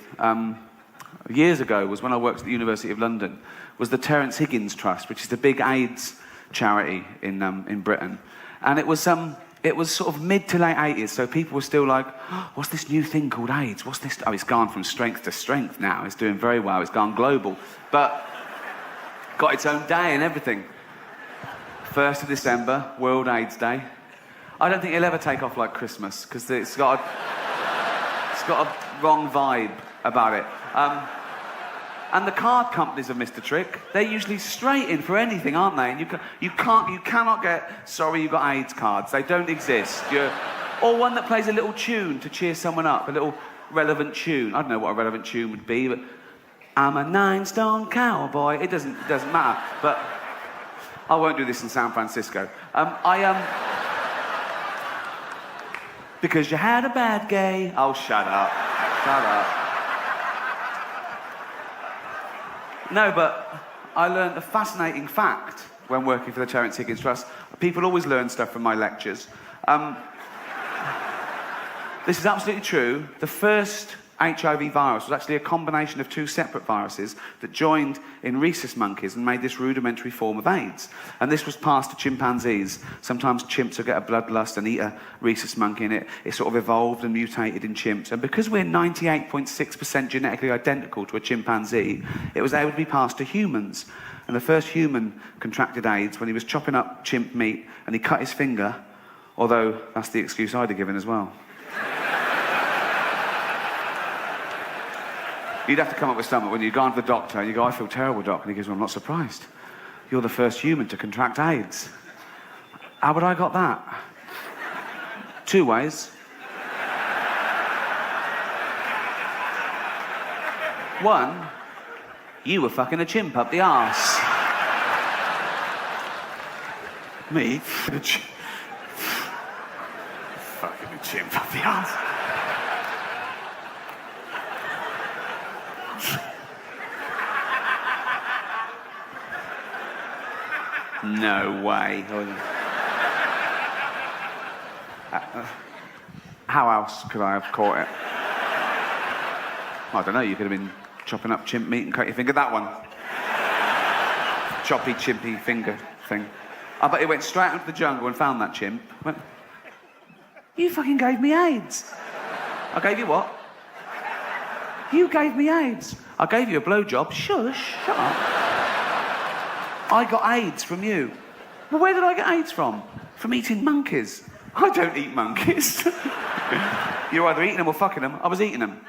years ago, was when I worked at the University of London, was the Terence Higgins Trust, which is the big AIDS charity in Britain. And it was sort of mid to late 80s, so people were still like, oh, what's this new thing called AIDS? What's this? Oh, it's gone from strength to strength now. It's doing very well. It's gone global. But got its own day and everything. 1st of December, World AIDS Day. I don't think it'll ever take off like Christmas, because it's got a wrong vibe about it. And the card companies have missed a trick. They're usually straight in for anything, aren't they? And you cannot get, sorry, you got AIDS cards. They don't exist. Or one that plays a little tune to cheer someone up, a little relevant tune. I don't know what a relevant tune would be, but I'm a 9-stone cowboy. It doesn't matter. But I won't do this in San Francisco. Because you had a bad gay. Oh, shut up. Shut up. No, but I learned a fascinating fact when working for the Terence Higgins Trust. People always learn stuff from my lectures. This is absolutely true. The first HIV virus was actually a combination of 2 separate viruses that joined in rhesus monkeys and made this rudimentary form of AIDS. And this was passed to chimpanzees. Sometimes chimps will get a bloodlust and eat a rhesus monkey, and it sort of evolved and mutated in chimps. And because we're 98.6% genetically identical to a chimpanzee, it was able to be passed to humans. And the first human contracted AIDS when he was chopping up chimp meat and he cut his finger, although that's the excuse I'd have given as well. You'd have to come up with something when you go on to the doctor and you go, I feel terrible, doc. And he goes, well, I'm not surprised. You're the first human to contract AIDS. How would I got that? 2 ways. One, you were fucking a chimp up the arse. Me? Fucking a chimp up the arse. No way. How else could I have caught it? I don't know, you could have been chopping up chimp meat and cut your finger. That one. Choppy, chimpy finger thing. I bet he went straight out to the jungle and found that chimp. Went, you fucking gave me AIDS. I gave you what? You gave me AIDS. I gave you a blowjob. Shush, shut up. I got AIDS from you. Well, where did I get AIDS from? From eating monkeys. I don't eat monkeys. You're either eating them or fucking them. I was eating them.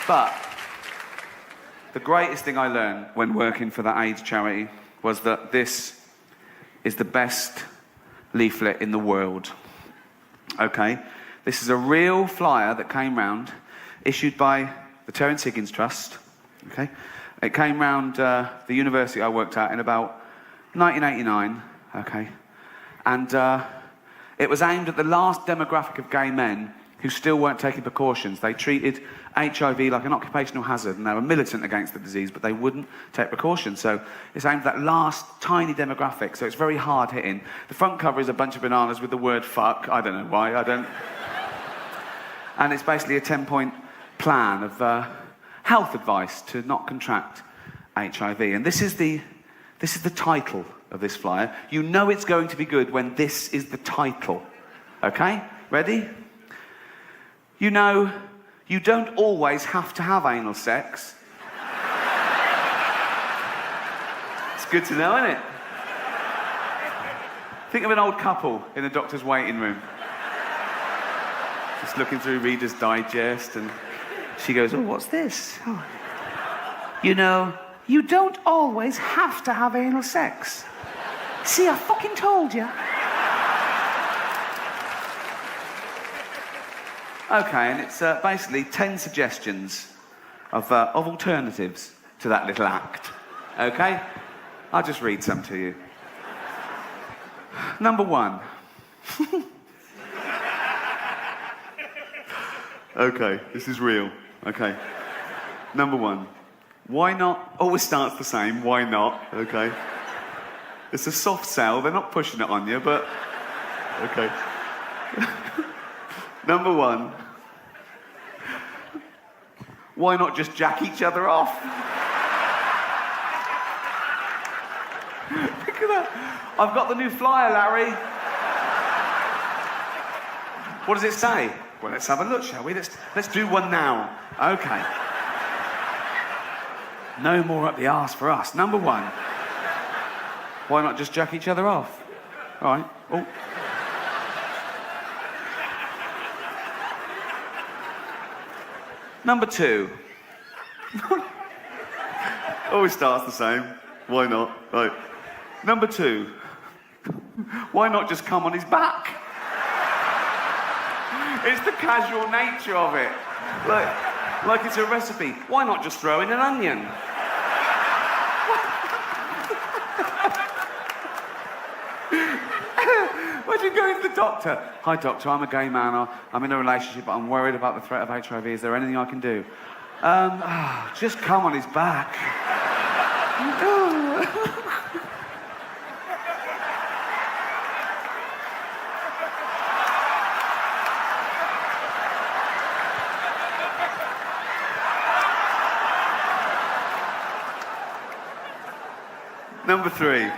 But the greatest thing I learned when working for the AIDS charity was that this is the best leaflet in the world. Okay? This is a real flyer that came round, issued by the Terence Higgins Trust, okay? It came round the university I worked at in about 1989, okay? And it was aimed at the last demographic of gay men who still weren't taking precautions. They treated HIV like an occupational hazard, and they were militant against the disease, but they wouldn't take precautions. So it's aimed at that last tiny demographic, so it's very hard hitting. The front cover is a bunch of bananas with the word fuck. I don't know why, And it's basically a 10-point plan of health advice to not contract HIV. And this is the title of this flyer. You know it's going to be good when this is the title. Okay? Ready? You know, you don't always have to have anal sex. It's good to know, isn't it? Think of an old couple in the doctor's waiting room. Just looking through Reader's Digest, and she goes, oh, what's this? Oh. You know, you don't always have to have anal sex. See, I fucking told you. Okay, and it's basically 10 suggestions of alternatives to that little act. Okay? I'll just read some to you. Number 1. Okay, this is real. Okay. Number 1. Why not? Always starts the same. Why not? Okay. It's a soft sell. They're not pushing it on you, but... Okay. Number 1. Why not just jack each other off? Look at that. I've got the new flyer, Larry. What does it say? Well, let's have a look, shall we? Let's do one now. Okay. No more up the arse for us. Number 1. Why not just jack each other off? All right. Oh. Number 2. Always starts the same. Why not? Right. Number 2. Why not just come on his back? It's the casual nature of it. Like it's a recipe. Why not just throw in an onion? Imagine going to the doctor. Hi, doctor, I'm a gay man. I'm in a relationship, but I'm worried about the threat of HIV. Is there anything I can do? Just come on his back. Number 3.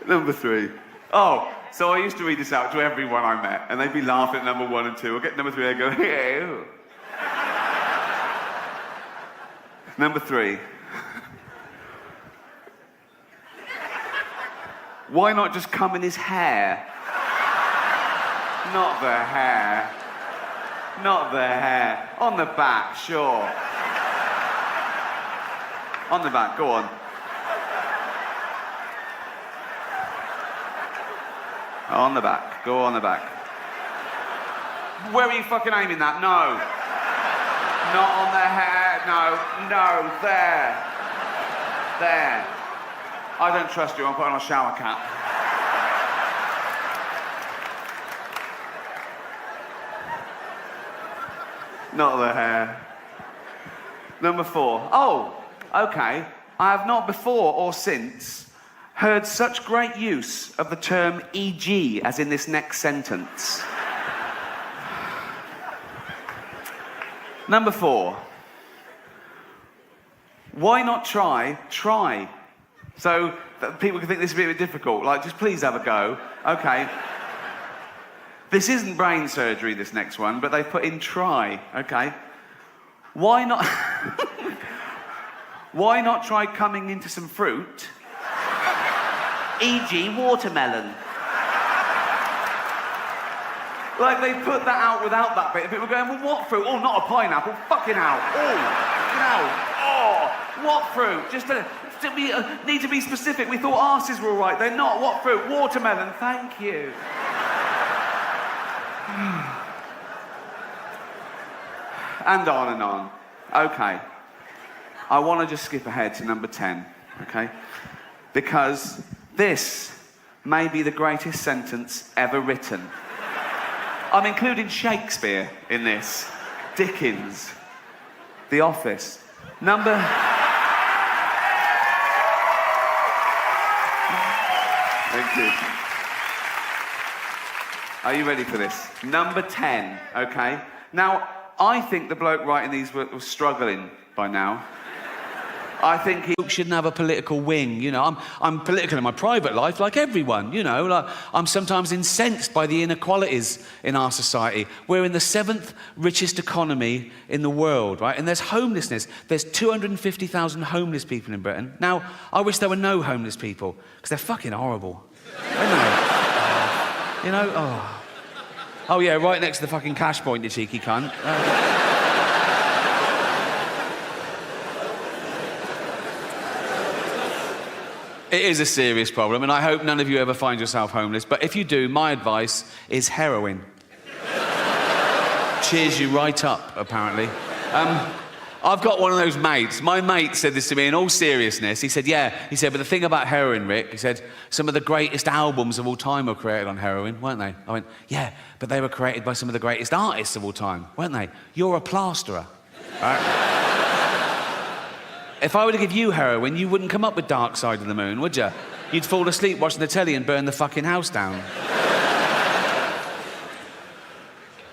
Number 3. Oh, so I used to read this out to everyone I met, and they'd be laughing at number 1 and 2. I'll get number 3, I'd go, ew. Number 3. Why not just come in his hair? Not the hair. Not the hair. On the back, sure. On the back, go on. On the back, go on the back. Where are you fucking aiming that? No. Not on the hair, no, there. There. I don't trust you, I'm putting on a shower cap. Not the hair. Number 4. Oh! Okay, I have not before or since heard such great use of the term e.g. as in this next sentence. Number 4. Why not try? So that people can think this is a bit difficult. Like, just please have a go. Okay. This isn't brain surgery, this next one, but they put in try. Okay. Why not... Why not try coming into some fruit? E.g. watermelon. Like, they put that out without that bit. People were going, well, what fruit? Oh, not a pineapple. Fucking hell. Oh, what fruit? Just need to be specific. We thought arses were all right. They're not. What fruit? Watermelon. Thank you. And on and on. Okay. I want to just skip ahead to number 10, okay? Because this may be the greatest sentence ever written. I'm including Shakespeare in this. Dickens. The Office. Number... Thank you. Are you ready for this? Number 10, okay? Now, I think the bloke writing these was struggling by now. I think he shouldn't have a political wing, you know. I'm political in my private life, like everyone, you know. Like, I'm sometimes incensed by the inequalities in our society. We're in the 7th richest economy in the world, right? And there's homelessness. There's 250,000 homeless people in Britain. Now, I wish there were no homeless people, because they're fucking horrible. Aren't they? You know? Oh, yeah, right next to the fucking cash point, you cheeky cunt. It is a serious problem, and I hope none of you ever find yourself homeless. But if you do, my advice is heroin. Cheers you right up, apparently. I've got one of those mates. My mate said this to me in all seriousness. He said, but the thing about heroin, Rick, he said, some of the greatest albums of all time were created on heroin, weren't they? I went, yeah, but they were created by some of the greatest artists of all time, weren't they? You're a plasterer, right? If I were to give you heroin, you wouldn't come up with Dark Side of the Moon, would you? You'd fall asleep watching the telly and burn the fucking house down.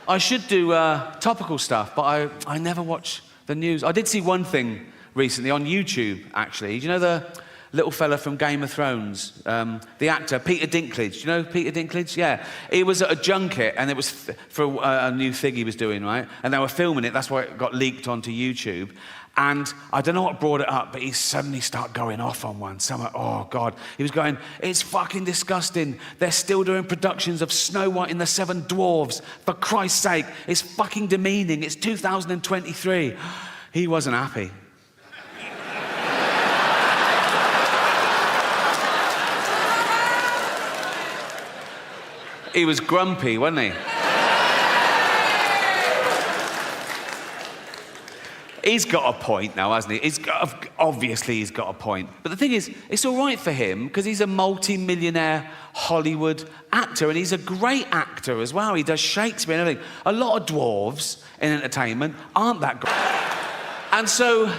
I should do topical stuff, but I never watch the news. I did see one thing recently on YouTube, actually. Do you know the little fella from Game of Thrones? The actor, Peter Dinklage. Do you know Peter Dinklage? Yeah. He was at a junket, and it was for a new thing he was doing, right? And they were filming it. That's why it got leaked onto YouTube. And I don't know what brought it up, but he suddenly started going off on one. Someone, oh, God. He was going, it's fucking disgusting. They're still doing productions of Snow White and the Seven Dwarfs. For Christ's sake, it's fucking demeaning. It's 2023. He wasn't happy. He was grumpy, wasn't he? He's got a point now, hasn't he? Obviously, he's got a point. But the thing is, it's all right for him because he's a multi-millionaire Hollywood actor, and he's a great actor as well. He does Shakespeare and everything. A lot of dwarves in entertainment aren't that great. And so,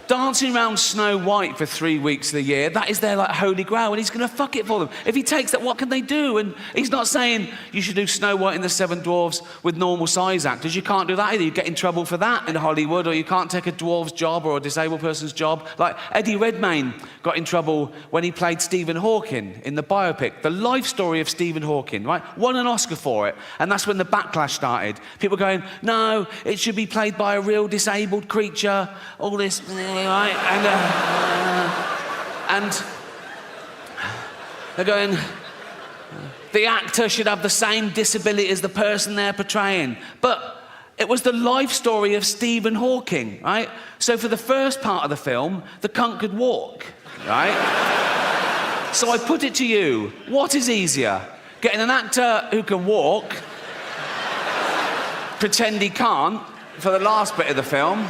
dancing around Snow White for 3 weeks of the year, that is their, like, holy grail, and he's going to fuck it for them. If he takes that, what can they do? And he's not saying you should do Snow White and the Seven Dwarfs with normal size actors. You can't do that either. You get in trouble for that in Hollywood, or you can't take a dwarf's job or a disabled person's job. Like Eddie Redmayne got in trouble when he played Stephen Hawking in the biopic, The Life Story of Stephen Hawking, right? Won an Oscar for it, and that's when the backlash started. People going, no, it should be played by a real disabled creature, all this... Right? And they're going, the actor should have the same disability as the person they're portraying. But it was the life story of Stephen Hawking, right? So for the first part of the film, the cunt could walk, right? So I put it to you, what is easier? Getting an actor who can walk, pretend he can't, for the last bit of the film,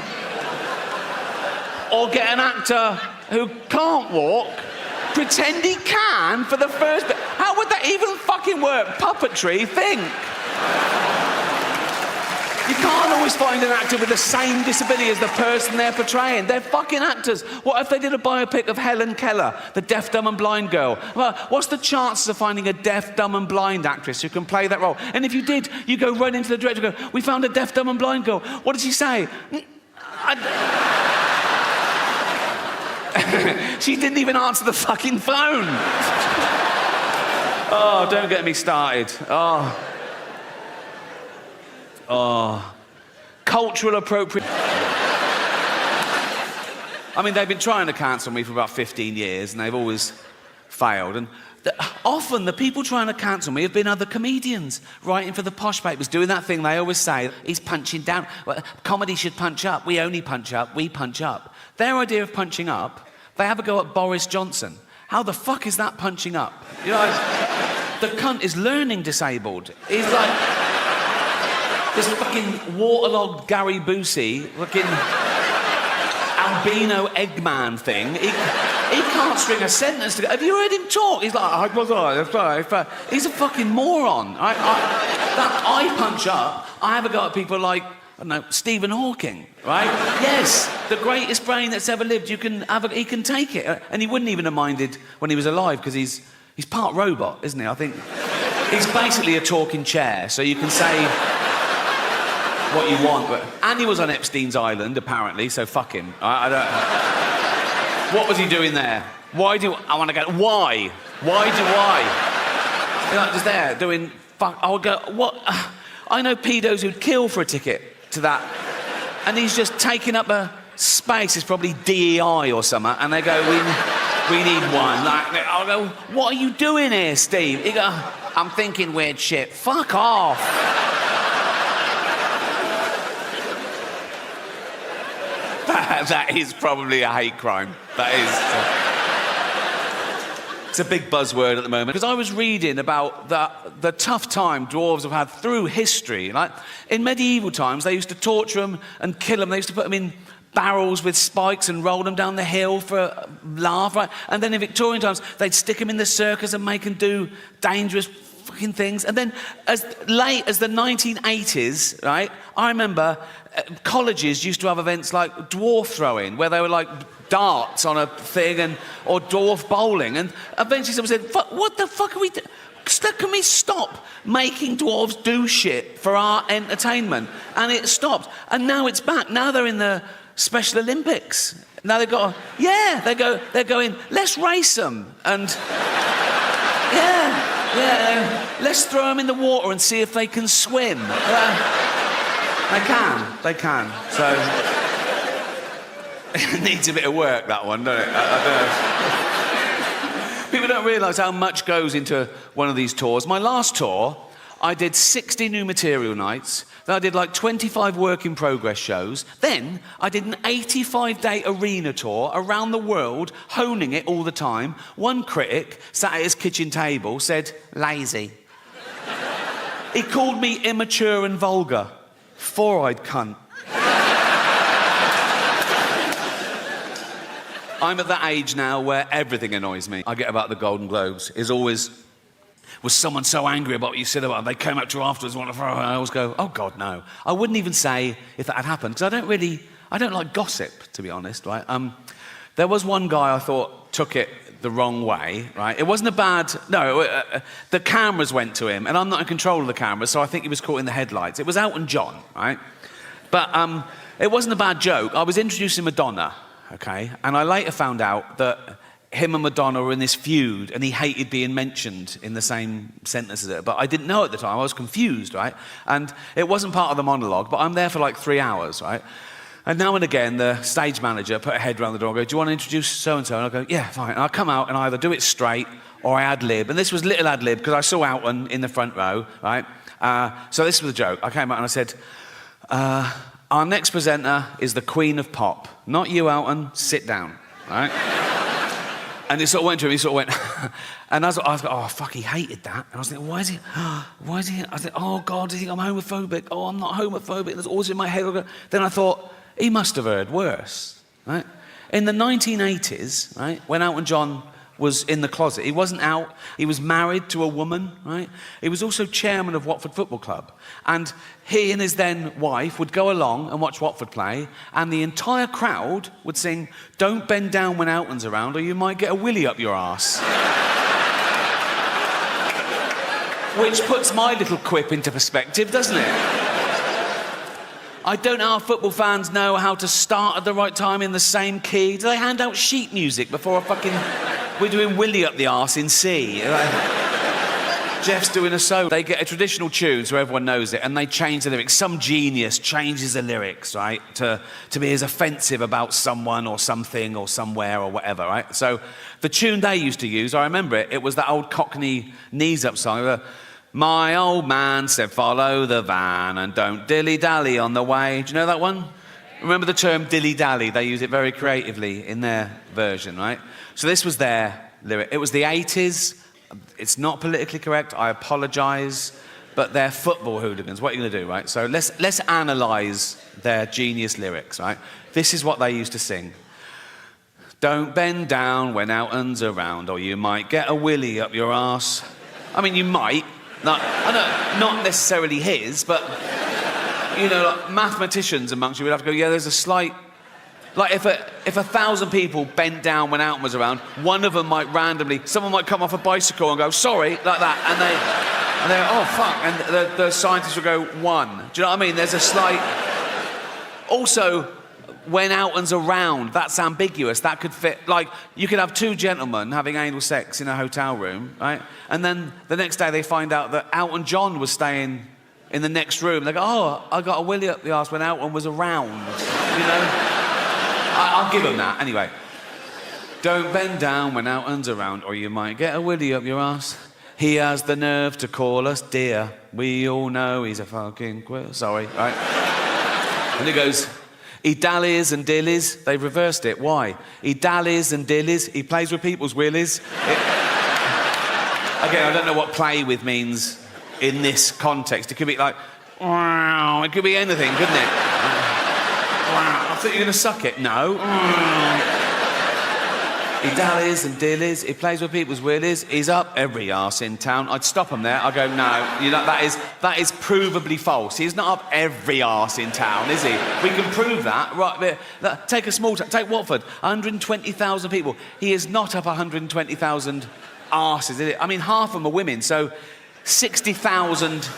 or get an actor who can't walk, pretend he can for the first bit. How would that even fucking work? Puppetry, think. You can't always find an actor with the same disability as the person they're portraying. They're fucking actors. What if they did a biopic of Helen Keller, the deaf, dumb and blind girl? Well, what's the chances of finding a deaf, dumb and blind actress who can play that role? And if you did, you go right into the director and go, we found a deaf, dumb and blind girl. What did she say? She didn't even answer the fucking phone. Oh, don't get me started. Oh. Cultural appropriation. I mean, they've been trying to cancel me for about 15 years, and they've always failed. And often the people trying to cancel me have been other comedians writing for the posh papers, doing that thing they always say, he's punching down. Well, comedy should punch up. We only punch up. We punch up. Their idea of punching up, they have a go at Boris Johnson. How the fuck is that punching up? You know, the cunt is learning disabled. He's like this fucking waterlogged Gary Busey, fucking albino Eggman thing. He can't string a sentence together. Have you heard him talk? He's like, he's a fucking moron. I punch up. I have a go at people like, I don't know, Stephen Hawking, right? Yes, the greatest brain that's ever lived. He can take it. And he wouldn't even have minded when he was alive, because he's part robot, isn't he? I think he's basically a talking chair, so you can say what you want. And he was on Epstein's island, apparently, so fuck him. I don't... What was he doing there? Why do I want to go? Why? Why do I? You're like just there doing fuck. I would go, what? I know pedos who'd kill for a ticket to that. And he's just taking up a space. It's probably DEI or something. And they go, we need one. Like, I'll go, what are you doing here, Steve? He go, I'm thinking weird shit. Fuck off. That is probably a hate crime. That is. It's a big buzzword at the moment. Because I was reading about the tough time dwarves have had through history. Like, in medieval times, they used to torture them and kill them. They used to put them in barrels with spikes and roll them down the hill for a laugh, right? And then in Victorian times, they'd stick them in the circus and make them do dangerous fucking things. And then as late as the 1980s, right, I remember colleges used to have events like dwarf throwing, where they were like darts on a thing, or dwarf bowling. And eventually someone said, what the fuck are we doing? Can we stop making dwarves do shit for our entertainment? And it stopped. And now it's back. Now they're in the Special Olympics. Now they've got, they're going, let's race them. And let's throw them in the water and see if they can swim. They can. So it needs a bit of work, that one, doesn't it? I don't know. People don't realise how much goes into one of these tours. My last tour, I did 60 new material nights. Then I did like 25 work in progress shows. Then I did an 85-day arena tour around the world, honing it all the time. One critic sat at his kitchen table, said, lazy. He called me immature and vulgar. Four-eyed cunt. I'm at that age now where everything annoys me. I get about the Golden Globes. Is always, was someone so angry about what you said about them, they came up to you afterwards and want to throw, and I always go, oh God, no. I wouldn't even say if that had happened, because I don't like gossip, to be honest, right? There was one guy I thought took it the wrong way, right? It wasn't a bad, the cameras went to him, and I'm not in control of the cameras, so I think he was caught in the headlights. It was Elton John, right? But it wasn't a bad joke. I was introducing Madonna, okay? And I later found out that him and Madonna were in this feud, and he hated being mentioned in the same sentence as her. But I didn't know at the time. I was confused, right? And it wasn't part of the monologue, but I'm there for like 3 hours, right? And now and again, the stage manager put a head round the door and go, do you want to introduce so-and-so? And I go, yeah, fine. And I come out and I either do it straight or I ad-lib. And this was little ad-lib because I saw Elton in the front row, right? So this was the joke. I came out and I said, our next presenter is the Queen of Pop. Not you, Elton. Sit down, right? And he sort of went to him, he sort of went, and I was like, oh, fuck, he hated that. And I was thinking, why is he, I was like, oh, God, do you think I'm homophobic? Oh, I'm not homophobic. There's always in my head. Then I thought, he must have heard worse, right? In the 1980s, right, when Elton John was in the closet, he wasn't out, he was married to a woman, right? He was also chairman of Watford Football Club. And he and his then wife would go along and watch Watford play, and the entire crowd would sing, don't bend down when Elton's around or you might get a willy up your arse. Which puts my little quip into perspective, doesn't it? I don't know how football fans know how to start at the right time in the same key. Do they hand out sheet music before a fucking... We're doing Willy up the arse in C. Jeff's doing a solo. They get a traditional tune so everyone knows it, and they change the lyrics. Some genius changes the lyrics, right, to be as offensive about someone or something or somewhere or whatever, right? So the tune they used to use, I remember it, it was that old Cockney knees up song. My old man said, follow the van and don't dilly-dally on the way. Do you know that one? Remember the term dilly-dally? They use it very creatively in their version, right? So this was their lyric. It was the 80s. It's not politically correct. I apologise. But they're football hooligans. What are you going to do, right? So let's analyse their genius lyrics, right? This is what they used to sing. Don't bend down when Elton's around or you might get a willy up your arse. I mean, you might. Not necessarily his, but, you know, like mathematicians amongst you would have to go, yeah, there's a slight... Like, if 1,000 people bent down when Elton was around, one of them might randomly... Someone might come off a bicycle and go, sorry, like that, and they go, oh, fuck, and the scientists will go, one. Do you know what I mean? There's a slight... Also, when Alton's around, that's ambiguous. That could fit, like, you could have two gentlemen having anal sex in a hotel room, right? And then the next day they find out that Alton John was staying in the next room. They go, oh, I got a willy up the arse when Alton was around, you know? I'll give them that. Anyway. Don't bend down when Alton's around, or you might get a willy up your arse. He has the nerve to call us dear. We all know he's a fucking queer. Sorry, right? And it goes... He dallies and dillies. They've reversed it. Why? He dallies and dillies. He plays with people's willies. Again, I don't know what play with means in this context. It could be like, wow. It could be anything, couldn't it? Wow. I thought you were going to suck it. No. He dallies and dillies. He plays with people's willies. He's up every arse in town. I'd stop him there. I'd go, no, you know, that is provably false. He's not up every arse in town, is he? We can prove that. Right, take a small town. Take Watford. 120,000 people. He is not up 120,000 arses, is it? I mean, half of them are women, so 60,000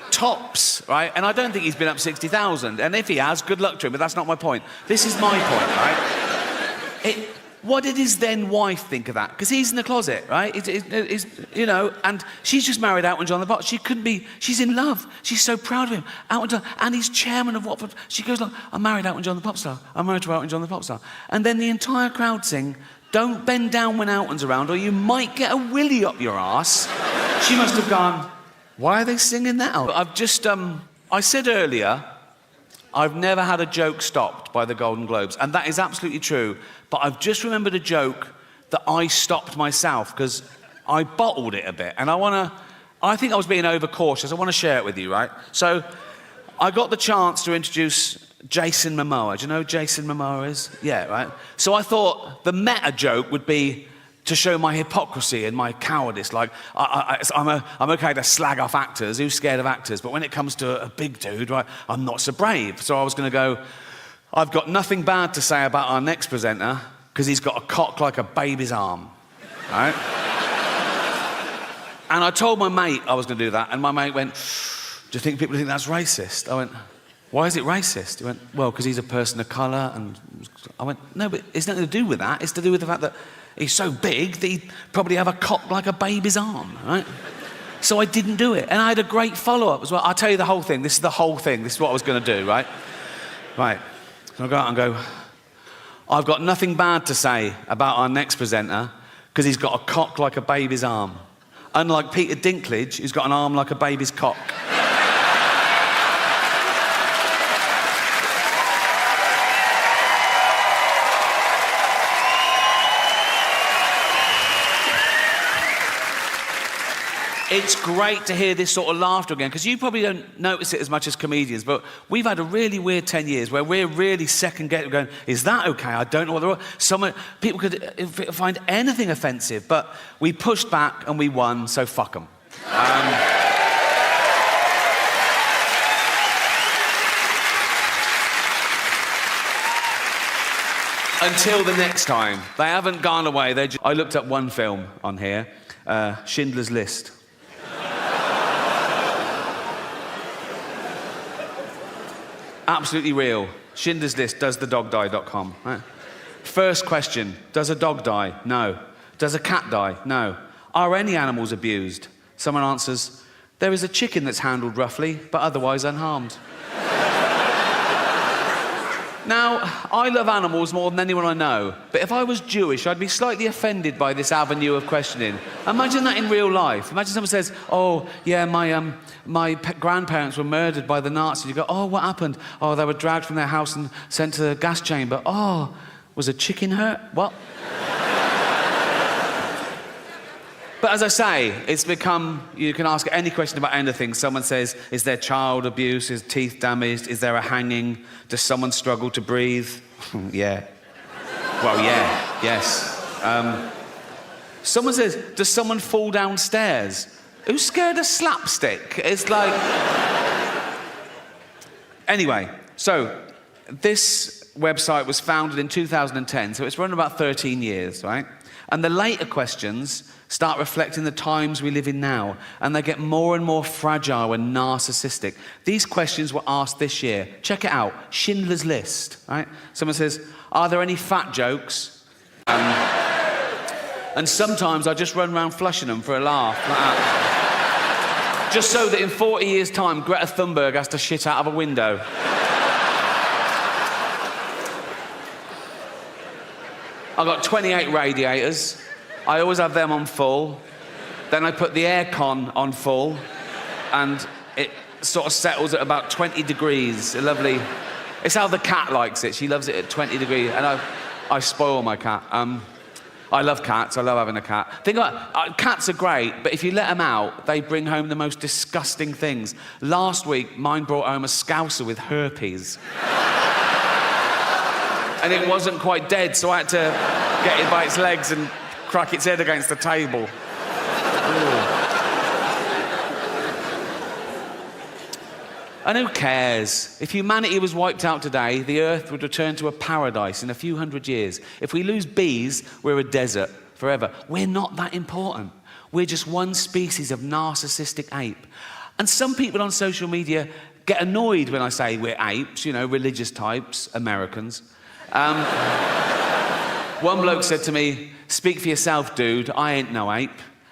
tops, right? And I don't think he's been up 60,000. And if he has, good luck to him, but that's not my point. This is my point, right? What did his then wife think of that? Because he's in the closet, right? You know, and she's just married Alton John the Pop. She couldn't be, she's in love. She's so proud of him. Alton John, and he's chairman of Watford. She goes like, I'm married Alton John the Pop Star. I'm married to Alton John the Pop Star. And then the entire crowd sing, don't bend down when Alton's around or you might get a willy up your arse. She must have gone, why are they singing that out? I've just, I said earlier, I've never had a joke stopped by the Golden Globes, and that is absolutely true. But I've just remembered a joke that I stopped myself because I bottled it a bit, and I think I was being overcautious. I want to share it with you, right? So I got the chance to introduce Jason Momoa. Do you know who Jason Momoa is? Yeah, right? So I thought the meta joke would be to show my hypocrisy and my cowardice. Like, I'm okay to slag off actors. Who's scared of actors? But when it comes to a big dude, right, I'm not so brave. So I was going to go, I've got nothing bad to say about our next presenter because he's got a cock like a baby's arm, right? And I told my mate I was going to do that, and my mate went, do you think people think that's racist? I went, why is it racist? He went, well, because he's a person of colour. And I went, no, but it's nothing to do with that. It's to do with the fact that he's so big that he'd probably have a cock like a baby's arm, right? So I didn't do it. And I had a great follow-up as well. I'll tell you the whole thing. This is the whole thing. This is what I was going to do, right? Right. So I go out and go, I've got nothing bad to say about our next presenter because he's got a cock like a baby's arm. Unlike Peter Dinklage, who's got an arm like a baby's cock. It's great to hear this sort of laughter again, because you probably don't notice it as much as comedians, but we've had a really weird 10 years where we're really second-guessing, going, is that okay? I don't know what they're... People could find anything offensive, but we pushed back and we won, so fuck them. Until the next time. They haven't gone away. I looked up one film on here, Schindler's List. Absolutely real. Schindler's List, doesthedogdie.com. Right. First question, does a dog die? No. Does a cat die? No. Are any animals abused? Someone answers, there is a chicken that's handled roughly, but otherwise unharmed. Now, I love animals more than anyone I know, but if I was Jewish, I'd be slightly offended by this avenue of questioning. Imagine that in real life. Imagine someone says, oh, yeah, my grandparents were murdered by the Nazis. You go, oh, what happened? Oh, they were dragged from their house and sent to the gas chamber. Oh, was a chicken hurt? What? But as I say, it's become, you can ask any question about anything. Someone says, is there child abuse? Is teeth damaged? Is there a hanging? Does someone struggle to breathe? Yeah. Well, yeah, yes. Someone says, does someone fall downstairs? Who's scared of slapstick? It's like... Anyway, so this website was founded in 2010, so it's run about 13 years, right? And the later questions start reflecting the times we live in now, and they get more and more fragile and narcissistic. These questions were asked this year. Check it out, Schindler's List, right? Someone says, are there any fat jokes? And sometimes I just run around flushing them for a laugh, like that. Just so that in 40 years' time, Greta Thunberg has to shit out of a window. I've got 28 radiators. I always have them on full. Then I put the aircon on full, and it sort of settles at about 20 degrees. A lovely... It's how the cat likes it. She loves it at 20 degrees, and I spoil my cat. I love cats. I love having a cat. Think about cats are great, but if you let them out, they bring home the most disgusting things. Last week, mine brought home a scouser with herpes. And it wasn't quite dead, so I had to get it by its legs and crack its head against the table. And who cares? If humanity was wiped out today, the Earth would return to a paradise in a few hundred years. If we lose bees, we're a desert forever. We're not that important. We're just one species of narcissistic ape. And some people on social media get annoyed when I say we're apes, you know, religious types, Americans. One bloke said to me, speak for yourself, dude, I ain't no ape.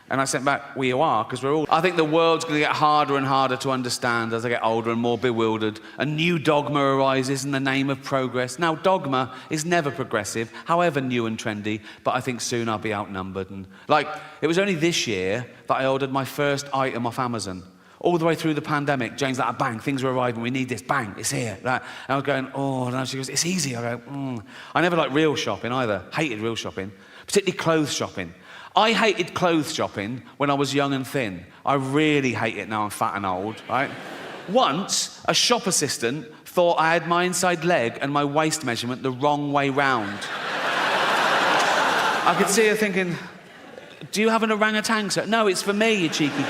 And I said back, well, you are, because we're all... I think the world's going to get harder and harder to understand as I get older and more bewildered. A new dogma arises in the name of progress. Now, dogma is never progressive, however new and trendy, but I think soon I'll be outnumbered. And, like, it was only this year that I ordered my first item off Amazon. All the way through the pandemic, Jane's like, bang, things are arriving, we need this, bang, it's here. Like, and I was going, oh, and she goes, it's easy. I go, I never liked real shopping either, hated real shopping, particularly clothes shopping. I hated clothes shopping when I was young and thin. I really hate it now I'm fat and old, right? Once, a shop assistant thought I had my inside leg and my waist measurement the wrong way round. I could see her thinking, do you have an orangutan, sir? No, it's for me, you cheeky...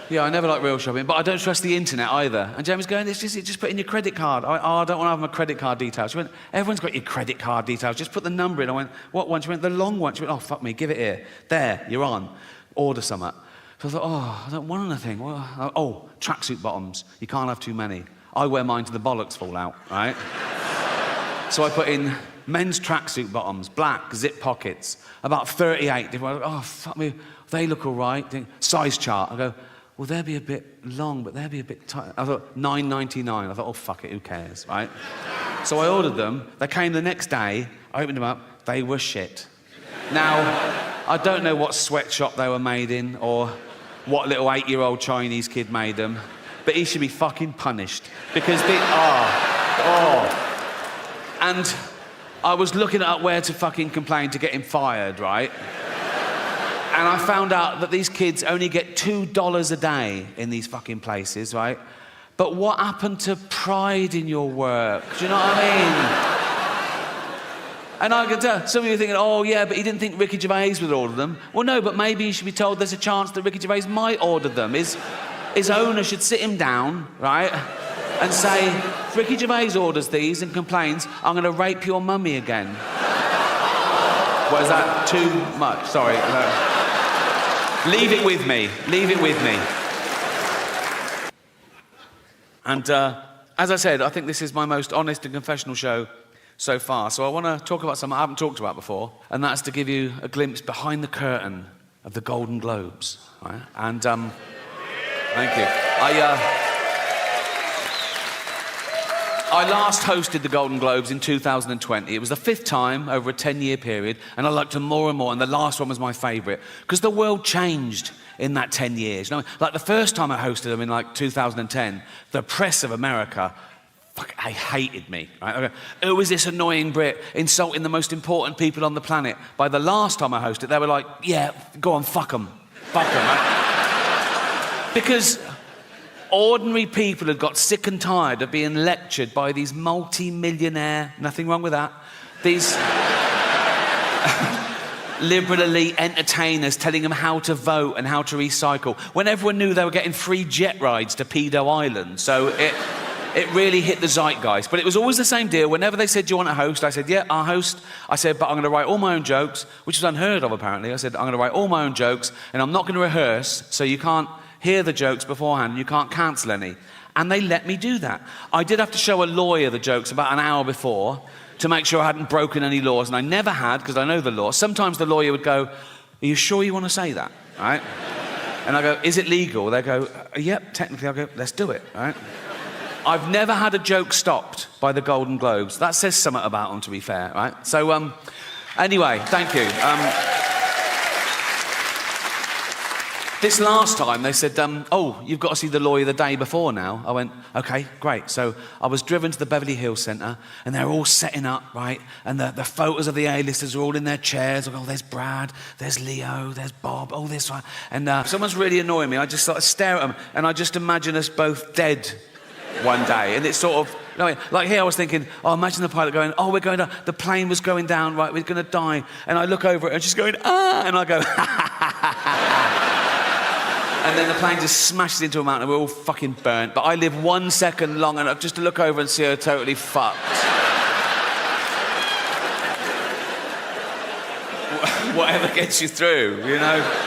Yeah, I never like real shopping, but I don't trust the internet either. And Jamie's going, just put in your credit card. I don't want to have my credit card details. She went, everyone's got your credit card details. Just put the number in. I went, what one? She went, the long one. She went, oh, fuck me, give it here. There, you're on. Order something. So I thought, oh, I don't want anything. Oh, tracksuit bottoms. You can't have too many. I wear mine till the bollocks fall out, right? So I put in men's tracksuit bottoms, black, zip pockets, about 38 different. Oh, fuck me, they look all right. Size chart. I go, well, they'll be a bit long, but they'll be a bit tight. I thought, $9.99. I thought, oh, fuck it, who cares, right? So I ordered them. They came the next day. I opened them up. They were shit. Now, I don't know what sweatshop they were made in or what little 8-year-old Chinese kid made them, but he should be fucking punished because they And I was looking at where to fucking complain to get him fired, right? And I found out that these kids only get $2 a day in these fucking places, right? But what happened to pride in your work? Do you know what I mean? And I can tell, some of you are thinking, oh yeah, but he didn't think Ricky Gervais would order them. Well, no, but maybe you should be told there's a chance that Ricky Gervais might order them. His owner should sit him down, right? And say, if Ricky Gervais orders these and complains, I'm going to rape your mummy again. What, is that too much? Sorry. No. Leave it with me. Leave it with me. And as I said, I think this is my most honest and confessional show so far. So I want to talk about something I haven't talked about before, and that's to give you a glimpse behind the curtain of the Golden Globes. Right? And thank you. I last hosted the Golden Globes in 2020. It was the 5th time over a 10-year period, and I liked them more and more, and the last one was my favourite, because the world changed in that 10 years. You know, like the first time I hosted them in like 2010, the press of America, they hated me. Right? Who is this annoying Brit insulting the most important people on the planet? By the last time I hosted, they were like, yeah, go on, fuck them. Fuck them, right? Because ordinary people had got sick and tired of being lectured by these multi-millionaire, nothing wrong with that, these liberal elite entertainers telling them how to vote and how to recycle, when everyone knew they were getting free jet rides to Pedo Island. So It really hit the zeitgeist. But it was always the same deal. Whenever they said, do you want a host? I said, yeah, I'll host. I said, but I'm going to write all my own jokes, which is unheard of, apparently. I said, I'm going to write all my own jokes, and I'm not going to rehearse, so you can't hear the jokes beforehand, and you can't cancel any. And they let me do that. I did have to show a lawyer the jokes about an hour before to make sure I hadn't broken any laws, and I never had, because I know the law. Sometimes the lawyer would go, are you sure you want to say that? Right? And I go, is it legal? They go, yep, technically. I go, let's do it. Right? I've never had a joke stopped by the Golden Globes. That says something about them, to be fair, right? So, anyway, thank you. This last time, they said, oh, you've got to see the lawyer the day before now. I went, OK, great. So I was driven to the Beverly Hills Centre, and they're all setting up, right? And the photos of the A-listers are all in their chairs. I go, oh, there's Brad, there's Leo, there's Bob, oh, this one. And someone's really annoying me. I just sort of stare at them, and I just imagine us both dead one day. And it's sort of, you know, like here I was thinking, oh, imagine the pilot going, oh, we're going to, the plane was going down, right, we're going to die. And I look over it and she's going, ah, and I go, ha, ha, ha, ha, ha. And then the plane just smashes into a mountain and we're all fucking burnt. But I live 1 second long enough just to look over and see her totally fucked. Whatever gets you through, you know?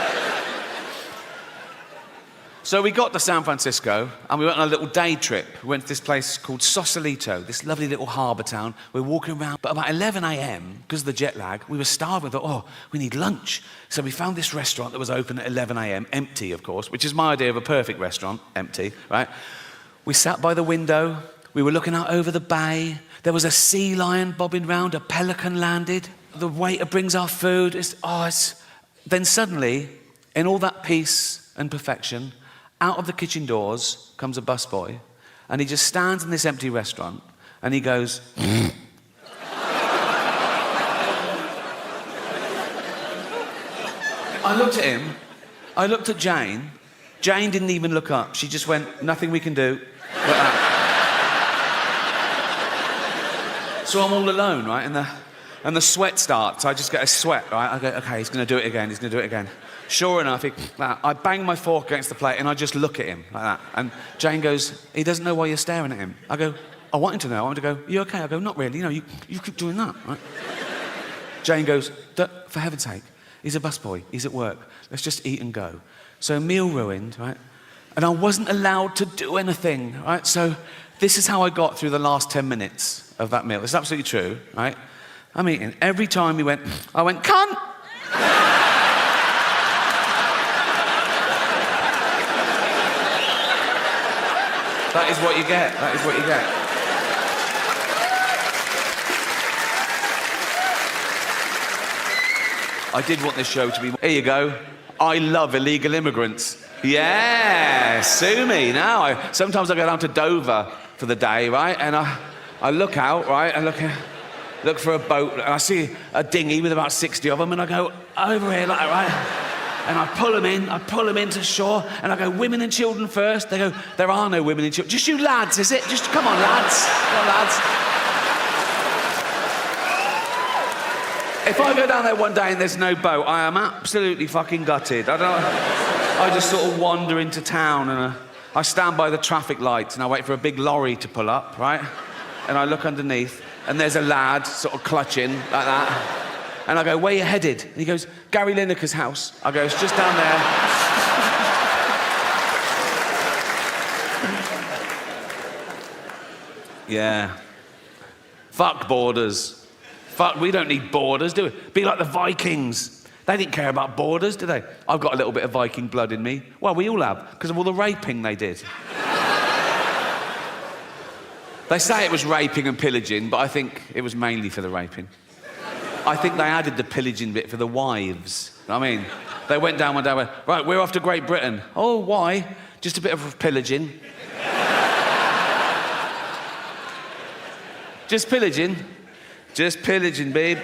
So we got to San Francisco and we went on a little day trip. We went to this place called Sausalito, this lovely little harbour town. We're walking around, but about 11 a.m, because of the jet lag, we were starving. We thought, oh, we need lunch. So we found this restaurant that was open at 11 a.m, empty, of course, which is my idea of a perfect restaurant, empty, right? We sat by the window. We were looking out over the bay. There was a sea lion bobbing round, a pelican landed. The waiter brings our food. Then suddenly, in all that peace and perfection, out of the kitchen doors comes a busboy, and he just stands in this empty restaurant, and he goes, I looked at him, I looked at Jane. Jane didn't even look up. She just went, nothing we can do. Like that. So I'm all alone, right? And the sweat starts. I just get a sweat, right? I go, okay, he's going to do it again. He's going to do it again. Sure enough, I bang my fork against the plate and I just look at him like that. And Jane goes, he doesn't know why you're staring at him. I go, I want him to know. I want him to go, you okay? I go, not really. You know, you keep doing that, right? Jane goes, for heaven's sake, he's a busboy. He's at work. Let's just eat and go. So meal ruined, right? And I wasn't allowed to do anything, right? So this is how I got through the last 10 minutes of that meal. It's absolutely true, right? I'm eating. Every time he went, I went, cunt! That is what you get. That is what you get. I did want this show to be... Here you go. I love illegal immigrants. Yeah, sue me now. Sometimes I go down to Dover for the day, right? And I look out, right? I look for a boat, and I see a dinghy with about 60 of them, and I go over here, like, right? And I pull them into shore, and I go, women and children first. They go, there are no women and children. Just you lads, is it? Just, come on, lads. Come on, lads. If I go down there one day and there's no boat, I am absolutely fucking gutted. I just sort of wander into town, and I stand by the traffic lights, and I wait for a big lorry to pull up, right? And I look underneath, and there's a lad sort of clutching like that. And I go, where you headed? And he goes, Gary Lineker's house. I go, it's just down there. Yeah. Fuck borders. Fuck, we don't need borders, do we? Be like the Vikings. They didn't care about borders, did they? I've got a little bit of Viking blood in me. Well, we all have, because of all the raping they did. They say it was raping and pillaging, but I think it was mainly for the raping. I think they added the pillaging bit for the wives. I mean, they went down one day and went, right, we're off to Great Britain. Oh, why? Just a bit of pillaging. Just pillaging. Just pillaging, babe.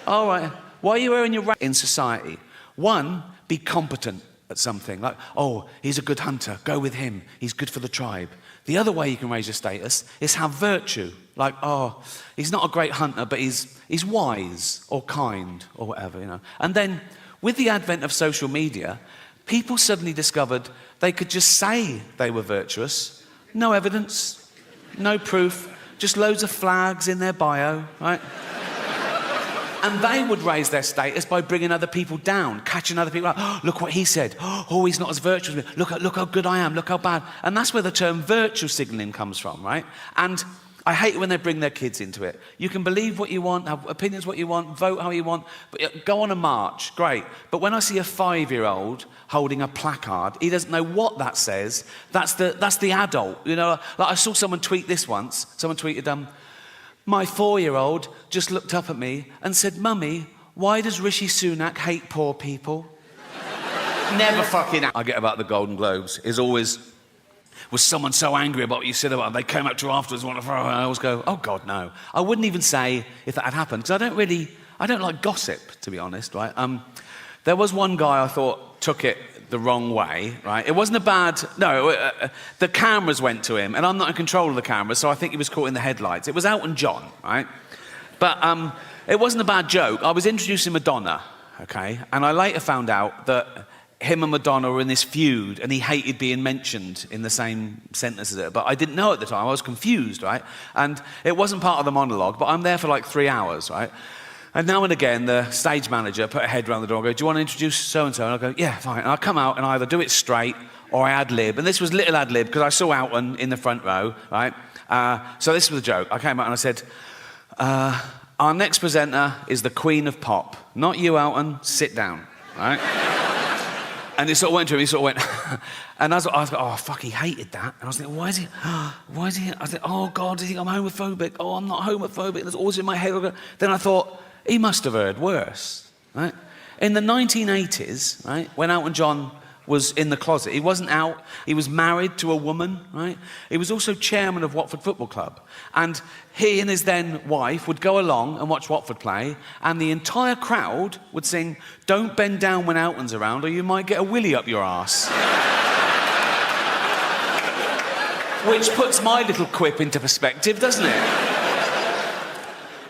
All right. Why are you wearing your in society? One, be competent at something. Like, oh, he's a good hunter. Go with him. He's good for the tribe. The other way you can raise your status is have virtue. Like, oh, he's not a great hunter, but he's wise or kind or whatever, you know. And then, with the advent of social media, people suddenly discovered they could just say they were virtuous. No evidence, no proof, just loads of flags in their bio, right? And they would raise their status by bringing other people down, catching other people out. Oh, look what he said. Oh, he's not as virtuous as me. Look how good I am. Look how bad. And that's where the term virtue signalling comes from, right? And I hate it when they bring their kids into it. You can believe what you want, have opinions what you want, vote how you want, but go on a march, great. But when I see a 5-year-old holding a placard, he doesn't know what that says. That's the adult, you know. Like I saw someone tweet this once. Someone tweeted, my 4-year-old just looked up at me and said, Mummy, why does Rishi Sunak hate poor people? Never fucking... I get about the Golden Globes is always... Was someone so angry about what you said about them, they came up to you afterwards and want to throw, and I always go, oh God, no. I wouldn't even say if that had happened, because I don't like gossip, to be honest, right? There was one guy I thought took it the wrong way, right? It wasn't a bad... No, the cameras went to him, and I'm not in control of the cameras, so I think he was caught in the headlights. It was Elton John, right? But it wasn't a bad joke. I was introducing Madonna, okay? And I later found out that him and Madonna were in this feud, and he hated being mentioned in the same sentence as her. But I didn't know at the time. I was confused, right? And it wasn't part of the monologue, but I'm there for like 3 hours, right? And now and again, the stage manager put her head around the door and go, do you want to introduce so-and-so? And I go, yeah, fine. And I come out and I either do it straight or I ad-lib. And this was little ad-lib because I saw Elton in the front row, right? So this was a joke. I came out and I said, our next presenter is the Queen of Pop. Not you, Elton. Sit down, right? And it sort of went to him, he sort of went, and I was like, oh, fuck, he hated that. And I was thinking, why is he, I was like, oh, God, do you think I'm homophobic? Oh, I'm not homophobic. There's always in my head. Then I thought, he must have heard worse, right? In the 1980s, right, when Elton John was in the closet, he wasn't out, he was married to a woman, right? He was also chairman of Watford Football Club. And he and his then wife would go along and watch Watford play, and the entire crowd would sing, don't bend down when Elton's around or you might get a willy up your arse. Which puts my little quip into perspective, doesn't it?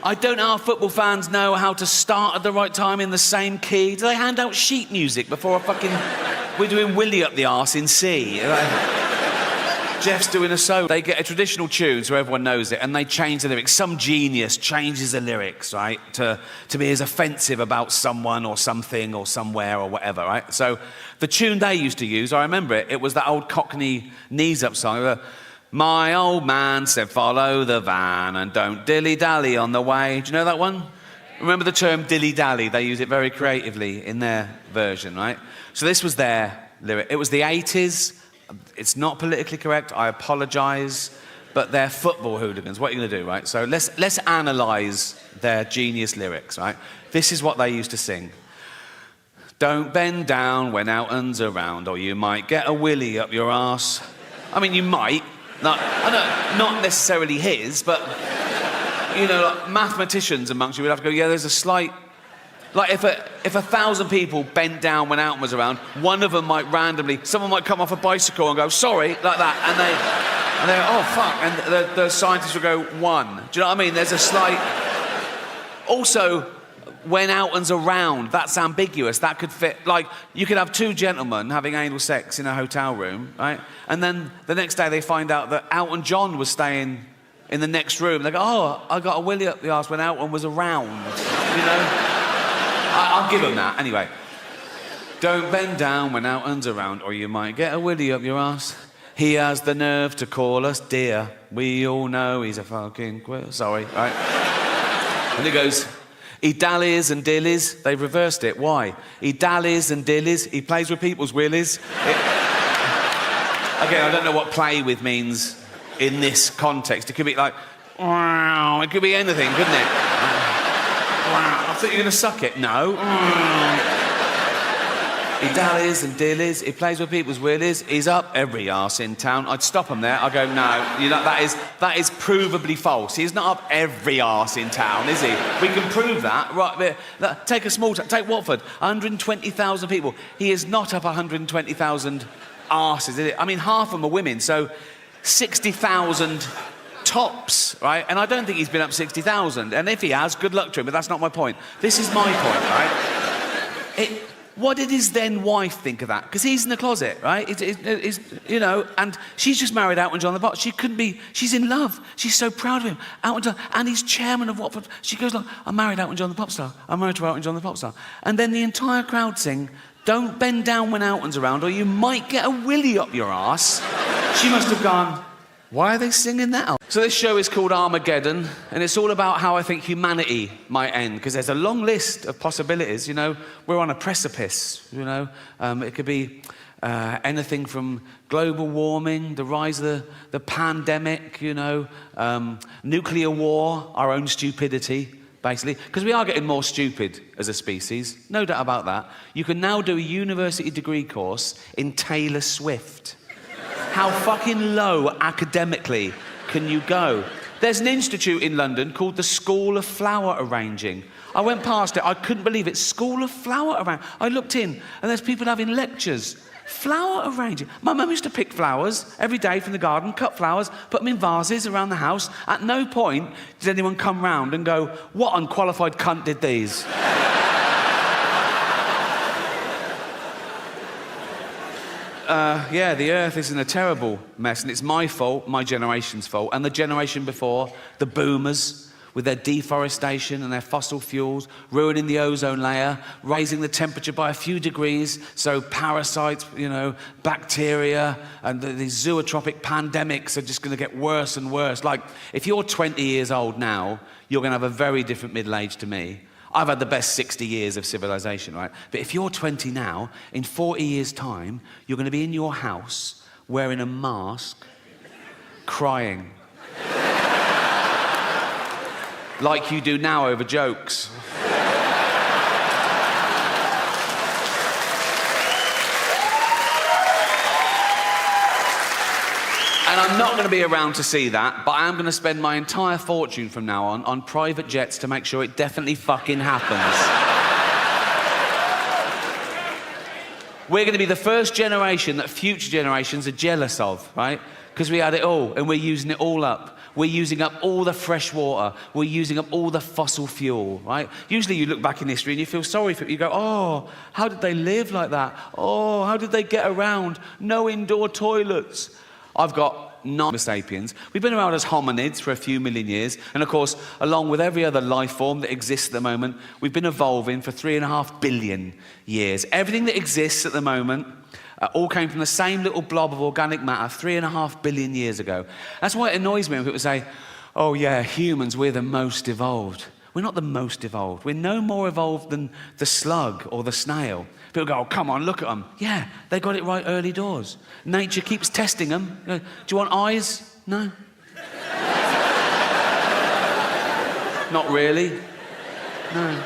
I don't know how football fans know how to start at the right time in the same key. Do they hand out sheet music before a fucking... We're doing Willy up the arse in C. Jeff's doing a solo. They get a traditional tune so everyone knows it, and they change the lyrics. Some genius changes the lyrics, right, to be as offensive about someone or something or somewhere or whatever, right? So the tune they used to use, I remember it, it was that old Cockney knees-up song. My old man said, follow the van and don't dilly-dally on the way. Do you know that one? Remember the term dilly-dally? They use it very creatively in their version, right? So this was their lyric. It was the 80s. It's not politically correct. I apologise. But they're football hooligans. What are you going to do, right? So let's analyse their genius lyrics, right? This is what they used to sing. Don't bend down when Elton's around or you might get a willy up your arse. I mean, you might. Not necessarily his, but, you know, like mathematicians amongst you would have to go, yeah, there's a slight... Like, if 1,000 people bent down when Elton was around, one of them might randomly... Someone might come off a bicycle and go, sorry, like that, and they oh, fuck, and the scientists will go, one. Do you know what I mean? There's a slight... Also, when Elton's around, that's ambiguous. That could fit... Like, you could have two gentlemen having anal sex in a hotel room, right? And then the next day they find out that Elton John was staying in the next room. They go, oh, I got a willy up the arse when Elton was around, you know? I'll give him that. Anyway. Don't bend down when Elton's around or you might get a willy up your arse. He has the nerve to call us dear. We all know he's a fucking queer. Sorry, right? And it goes... He dallies and dillies. They've reversed it. Why? He dallies and dillies. He plays with people's willies. Again, I don't know what play with means in this context. It could be like, wow. It could be anything, couldn't it? Wow. I thought you were going to suck it. No. He dallies and dillies. He plays with people's willies. He's up every arse in town. I'd stop him there. I'd go, no, you know, that is provably false. He's not up every arse in town, is he? We can prove that. Right, take a small town. Take Watford. 120,000 people. He is not up 120,000 arses, is it? I mean, half of them are women, so 60,000 tops, right? And I don't think he's been up 60,000. And if he has, good luck to him, but that's not my point. This is my point, right? what did his then wife think of that? Because he's in the closet, right? You know, and she's just married Elton John the pop. She's in love. She's so proud of him. Elton John, and he's chairman of Watford. She goes like, I'm married Elton John the pop star. I'm married to Elton John the pop star. And then the entire crowd sing, don't bend down when Elton's around or you might get a willy up your arse. She must have gone, why are they singing that? So this show is called Armageddon, and it's all about how I think humanity might end, because there's a long list of possibilities. You know, we're on a precipice, you know. It could be anything from global warming, the rise of the pandemic, you know, nuclear war, our own stupidity, basically. Because we are getting more stupid as a species, no doubt about that. You can now do a university degree course in Taylor Swift. How fucking low academically can you go? There's an institute in London called the School of Flower Arranging. I went past it, I couldn't believe it. School of Flower Arranging. I looked in, and there's people having lectures. Flower arranging. My mum used to pick flowers every day from the garden, cut flowers, put them in vases around the house. At no point did anyone come round and go, what unqualified cunt did these? Yeah, the Earth is in a terrible mess, and it's my fault, my generation's fault, and the generation before, the boomers, with their deforestation and their fossil fuels, ruining the ozone layer, raising the temperature by a few degrees, so parasites, you know, bacteria, and these zootropic pandemics are just going to get worse and worse. Like, if you're 20 years old now, you're going to have a very different middle age to me. I've had the best 60 years of civilization, right? But if you're 20 now, in 40 years' time, you're going to be in your house wearing a mask, crying. Like you do now over jokes. And I'm not going to be around to see that, but I am going to spend my entire fortune from now on private jets to make sure it definitely fucking happens. We're going to be the first generation that future generations are jealous of, right? Because we had it all, and we're using it all up. We're using up all the fresh water. We're using up all the fossil fuel, right? Usually you look back in history and you feel sorry for it. You go, oh, how did they live like that? Oh, how did they get around? No indoor toilets. I've got Homo sapiens. We've been around as hominids for a few million years, and of course, along with every other life form that exists at the moment, we've been evolving for 3.5 billion years. Everything that exists at the moment all came from the same little blob of organic matter 3.5 billion years ago. That's why it annoys me when people say, oh yeah, humans, we're the most evolved. We're not the most evolved. We're no more evolved than the slug or the snail. People go, oh, come on, look at them. Yeah, they got it right early doors. Nature keeps testing them. Do you want eyes? No. Not really. No.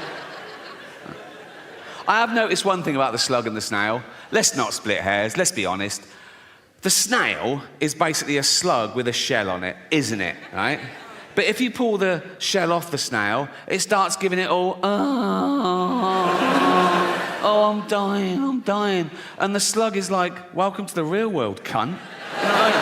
I have noticed one thing about the slug and the snail. Let's not split hairs, let's be honest. The snail is basically a slug with a shell on it, isn't it, right? But if you pull the shell off the snail, it starts giving it all, oh, I'm dying. And the slug is like, welcome to the real world, cunt. You know?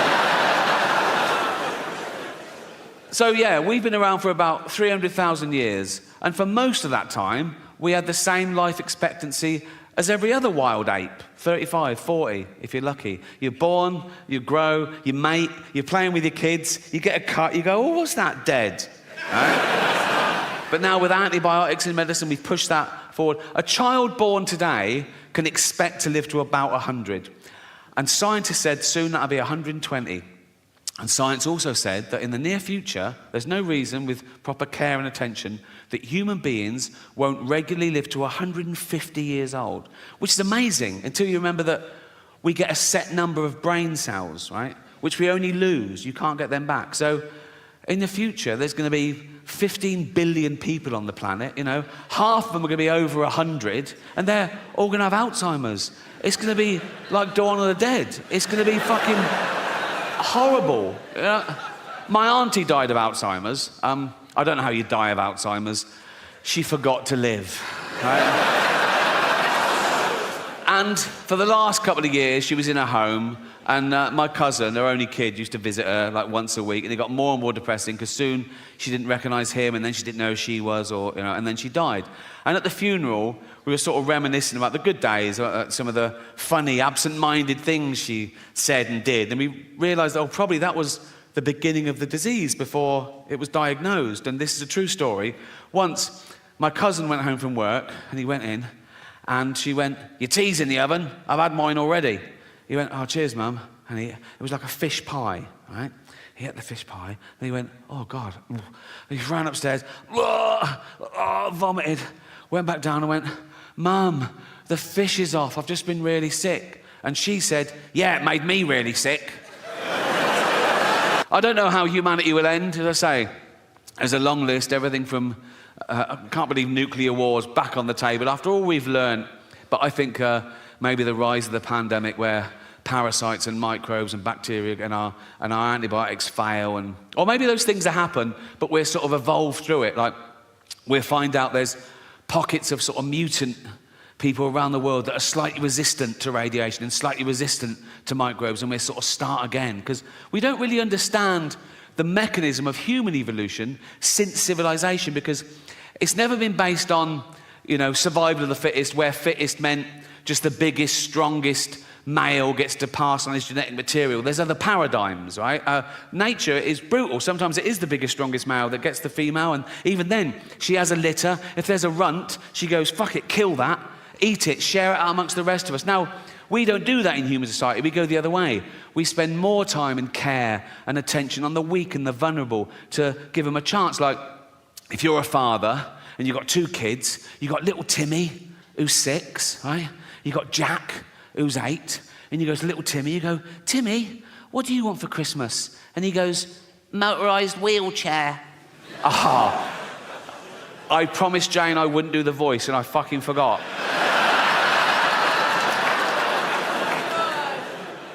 So yeah, we've been around for about 300,000 years, and for most of that time, we had the same life expectancy as every other wild ape, 35, 40, if you're lucky. You're born, you grow, you mate, you're playing with your kids, you get a cut, you go, oh, what's that, dead? Right? But now with antibiotics in medicine, we've pushed that forward. A child born today can expect to live to about 100. And scientists said soon that'll be 120. And science also said that in the near future, there's no reason with proper care and attention that human beings won't regularly live to 150 years old, which is amazing until you remember that we get a set number of brain cells, right? Which we only lose. You can't get them back. So in the future, there's going to be 15 billion people on the planet, you know. Half of them are going to be over 100, and they're all going to have Alzheimer's. It's going to be like Dawn of the Dead. It's going to be fucking horrible. My auntie died of Alzheimer's. I don't know how you die of Alzheimer's. She forgot to live. Right? And for the last couple of years, she was in her home, and my cousin, her only kid, used to visit her like once a week, and it got more and more depressing because soon she didn't recognise him, and then she didn't know who she was, and then she died. And at the funeral, we were sort of reminiscing about the good days, some of the funny, absent-minded things she said and did, and we realised, probably that was the beginning of the disease before it was diagnosed. And this is a true story. Once, my cousin went home from work, and he went in, and she went, "Your tea's in the oven. I've had mine already." He went, "Oh, cheers, Mum." And it was like a fish pie, right? He ate the fish pie, and he went, "Oh, God." And he ran upstairs, vomited, went back down and went, "Mum, the fish is off. I've just been really sick." And she said, "Yeah, it made me really sick." I don't know how humanity will end, as I say. There's a long list, everything from, I can't believe nuclear wars back on the table after all we've learned. But I think maybe the rise of the pandemic where parasites and microbes and bacteria and our antibiotics fail, or maybe those things that happen, but we're sort of evolved through it. Like, we'll find out there's pockets of sort of mutant people around the world that are slightly resistant to radiation and slightly resistant to microbes, and we'll sort of start again. Because we don't really understand the mechanism of human evolution since civilization, because it's never been based on, survival of the fittest, where fittest meant just the biggest, strongest male gets to pass on his genetic material. There's other paradigms, right? Nature is brutal. Sometimes it is the biggest, strongest male that gets the female, and even then, she has a litter. If there's a runt, she goes, "Fuck it, kill that, eat it, share it out amongst the rest of us." Now, we don't do that in human society. We go the other way. We spend more time and care and attention on the weak and the vulnerable to give them a chance. Like, if you're a father and you've got 2 kids, you've got little Timmy, who's 6, right? You've got Jack, who's 8, and you go to little Timmy, you go, "Timmy, what do you want for Christmas?" And he goes, "Motorised wheelchair." I promised Jane I wouldn't do the voice, and I fucking forgot.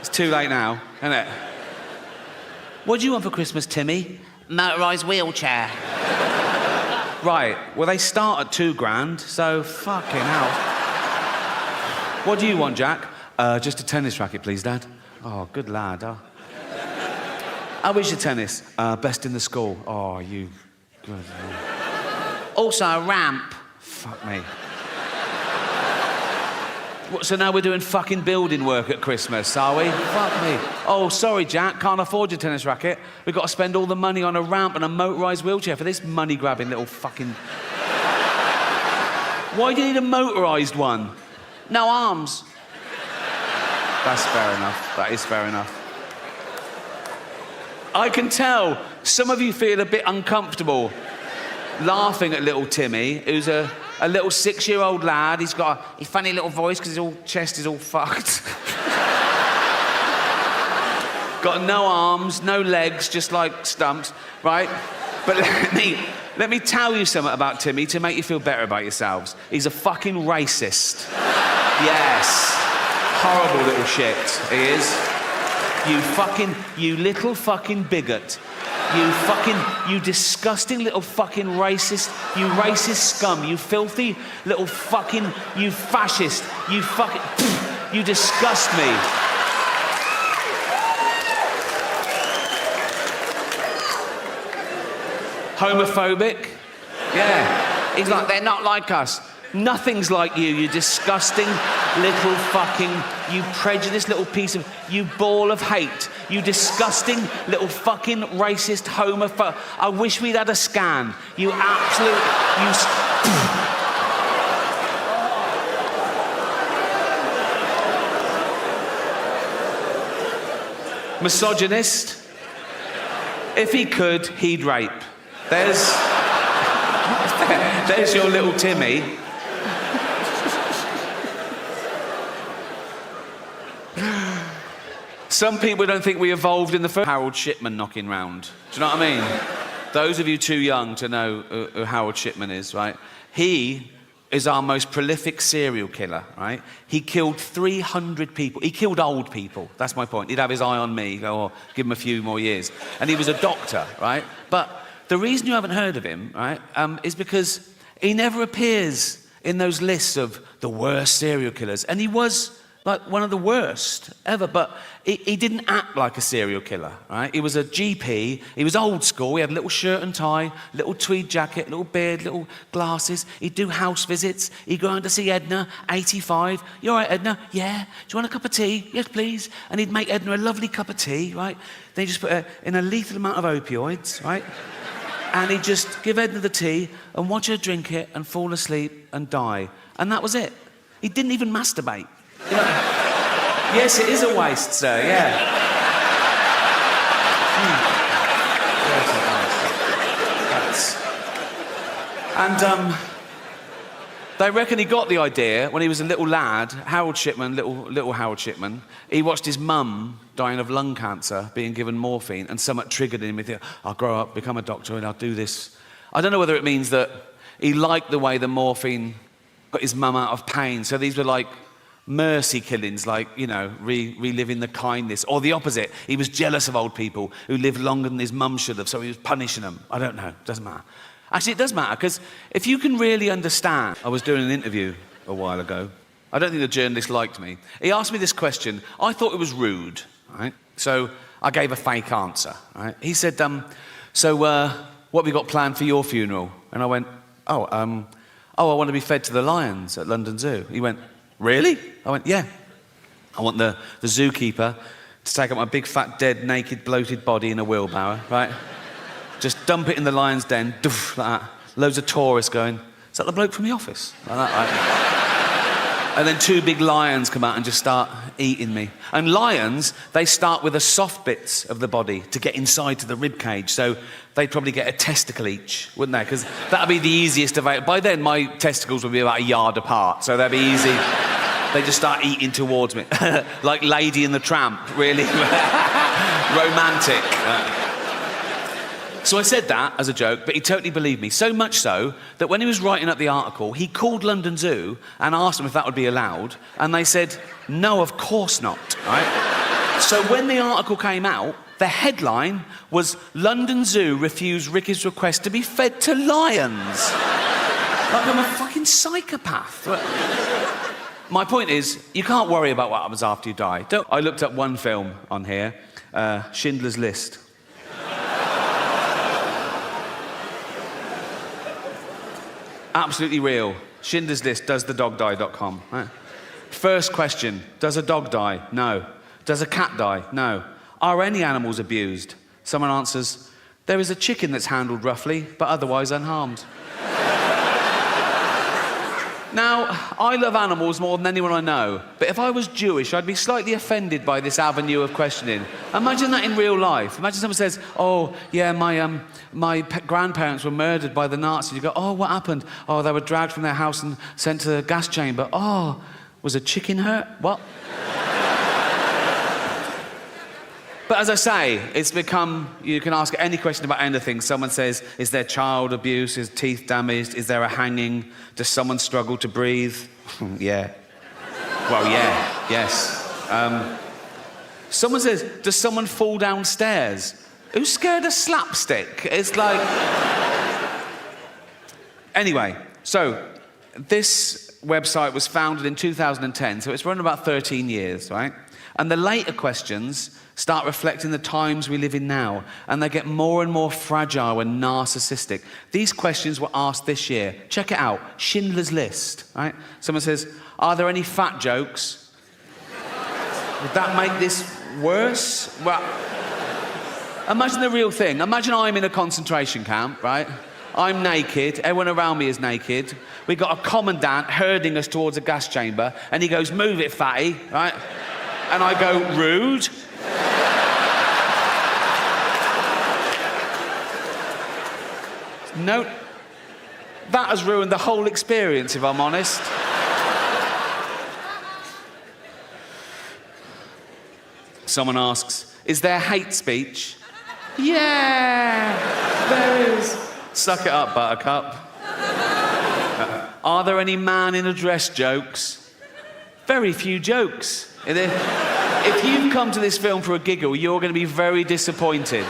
It's too late now, isn't it? "What do you want for Christmas, Timmy?" "Motorised wheelchair." Right, well, they start at $2,000, so fucking hell. "What do you want, Jack?" Just a tennis racket, please, Dad." "Oh, good lad. How is your tennis?" Best in the school." "Oh, you good." "Also a ramp." Fuck me. So now we're doing fucking building work at Christmas, are we? Fuck me. "Oh, sorry, Jack, can't afford your tennis racket. We've got to spend all the money on a ramp and a motorised wheelchair for this money-grabbing little fucking..." "Why do you need a motorised one?" "No arms." That's fair enough. That is fair enough. I can tell some of you feel a bit uncomfortable laughing at little Timmy, who's a little 6-year-old lad. He's got a funny little voice because his chest is all fucked. Got no arms, no legs, just like stumps, right? But let me tell you something about Timmy to make you feel better about yourselves. He's a fucking racist. Yes. Horrible little shit, he is. You little fucking bigot. You disgusting little fucking racist, you racist scum, you filthy little fucking, you fascist, you fucking, you disgust me. Homophobic? Yeah. He's like, "They're not like us." Nothing's like you disgusting little fucking, you prejudiced little piece of, you ball of hate, you disgusting little fucking racist homophobe. I wish we'd had a scan. You absolute, misogynist. If he could, he'd rape. There's your little Timmy. Some people don't think we evolved in the first... Harold Shipman knocking round. Do you know what I mean? Those of you too young to know who Harold Shipman is, right? He is our most prolific serial killer, right? He killed 300 people. He killed old people. That's my point. He'd have his eye on me, go, "Oh, give him a few more years." And he was a doctor, right? But the reason you haven't heard of him, right, is because he never appears in those lists of the worst serial killers. And he was like one of the worst ever, but he didn't act like a serial killer, right? He was a GP, he was old school, he had a little shirt and tie, little tweed jacket, little beard, little glasses. He'd do house visits, he'd go on to see Edna, 85. You all right, Edna? Yeah. Do you want a cup of tea? Yes, please. And he'd make Edna a lovely cup of tea, right? Then he'd just put her in a lethal amount of opioids, right? And he'd just give Edna the tea and watch her drink it and fall asleep and die. And that was it. He didn't even masturbate. You know, yes, it is a waste, sir, yeah. And they reckon he got the idea when he was a little lad, Harold Shipman, little Harold Shipman. He watched his mum dying of lung cancer, being given morphine, and somewhat triggered him. He thought, I'll grow up, become a doctor, and I'll do this. I don't know whether it means that he liked the way the morphine got his mum out of pain. So these were like mercy killings, like, you know, reliving the kindness. Or the opposite, he was jealous of old people who lived longer than his mum should have, so he was punishing them. I don't know, doesn't matter. Actually, it does matter, because if you can really understand... I was doing an interview a while ago. I don't think the journalist liked me. He asked me this question. I thought it was rude, right? So I gave a fake answer, right? He said, so what have you got planned for your funeral? And I went, I want to be fed to the lions at London Zoo. He went, really? I went, yeah. I want the zookeeper to take up my big, fat, dead, naked, bloated body in a wheelbarrow, right? Just dump it in the lion's den, doof, like that. Loads of tourists going, is that the bloke from The Office? Like that, right? And then 2 big lions come out and just start eating me. And lions, they start with the soft bits of the body to get inside to the rib cage. So they'd probably get a testicle each, wouldn't they? Because that'd be the easiest of it. By then, my testicles would be about a yard apart, so that'd be easy. They just start eating towards me. Like Lady and the Tramp, really romantic. So I said that as a joke, but he totally believed me. So much so that when he was writing up the article, he called London Zoo and asked them if that would be allowed, and they said, no, of course not, right? So when the article came out, the headline was, London Zoo refused Ricky's request to be fed to lions. Like I'm a fucking psychopath. My point is, you can't worry about what happens after you die. I looked up one film on here, Schindler's List. Absolutely real. Schindler's List, doesthedogdie.com. Right? First question, does a dog die? No. Does a cat die? No. Are any animals abused? Someone answers, there is a chicken that's handled roughly, but otherwise unharmed. Now, I love animals more than anyone I know, but if I was Jewish, I'd be slightly offended by this avenue of questioning. Imagine that in real life. Imagine someone says, oh, yeah, my grandparents were murdered by the Nazis. You go, oh, what happened? Oh, they were dragged from their house and sent to the gas chamber. Oh, was a chicken hurt? What? But as I say, it's become, you can ask any question about anything. Someone says, is there child abuse? Is teeth damaged? Is there a hanging? Does someone struggle to breathe? Yeah. Well, yeah, yes. Someone says, does someone fall downstairs? Who's scared of slapstick? It's like... Anyway, so this website was founded in 2010, so it's run about 13 years, right? And the later questions start reflecting the times we live in now, and they get more and more fragile and narcissistic. These questions were asked this year. Check it out, Schindler's List, right? Someone says, are there any fat jokes? Would that make this worse? Well, imagine the real thing. Imagine I'm in a concentration camp, right? I'm naked, everyone around me is naked. We've got a commandant herding us towards a gas chamber, and he goes, move it, fatty, right? And I go, rude. No, that has ruined the whole experience, if I'm honest. Someone asks, is there hate speech? Yeah, there is. Suck it up, Buttercup. Are there any man in a dress jokes? Very few jokes. If you've come to this film for a giggle, you're going to be very disappointed.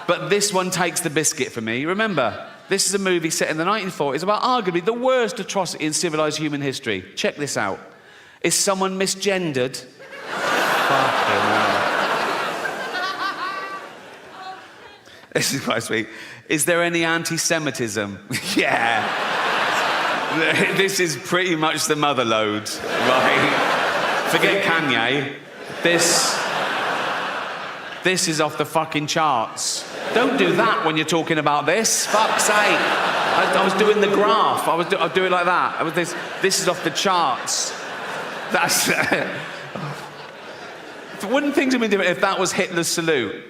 But this one takes the biscuit for me. Remember, This is a movie set in the 1940s about arguably the worst atrocity in civilised human history. Check this out. Is someone misgendered? Fucking hell. This is quite sweet. Is there any anti-Semitism? Yeah. This is pretty much the mother load, right? Forget Kanye. This is off the fucking charts. Don't do that when you're talking about this. Fuck's sake. I was doing the graph. I'll do it like that. This is off the charts. That's... Wouldn't things have been different if that was Hitler's salute?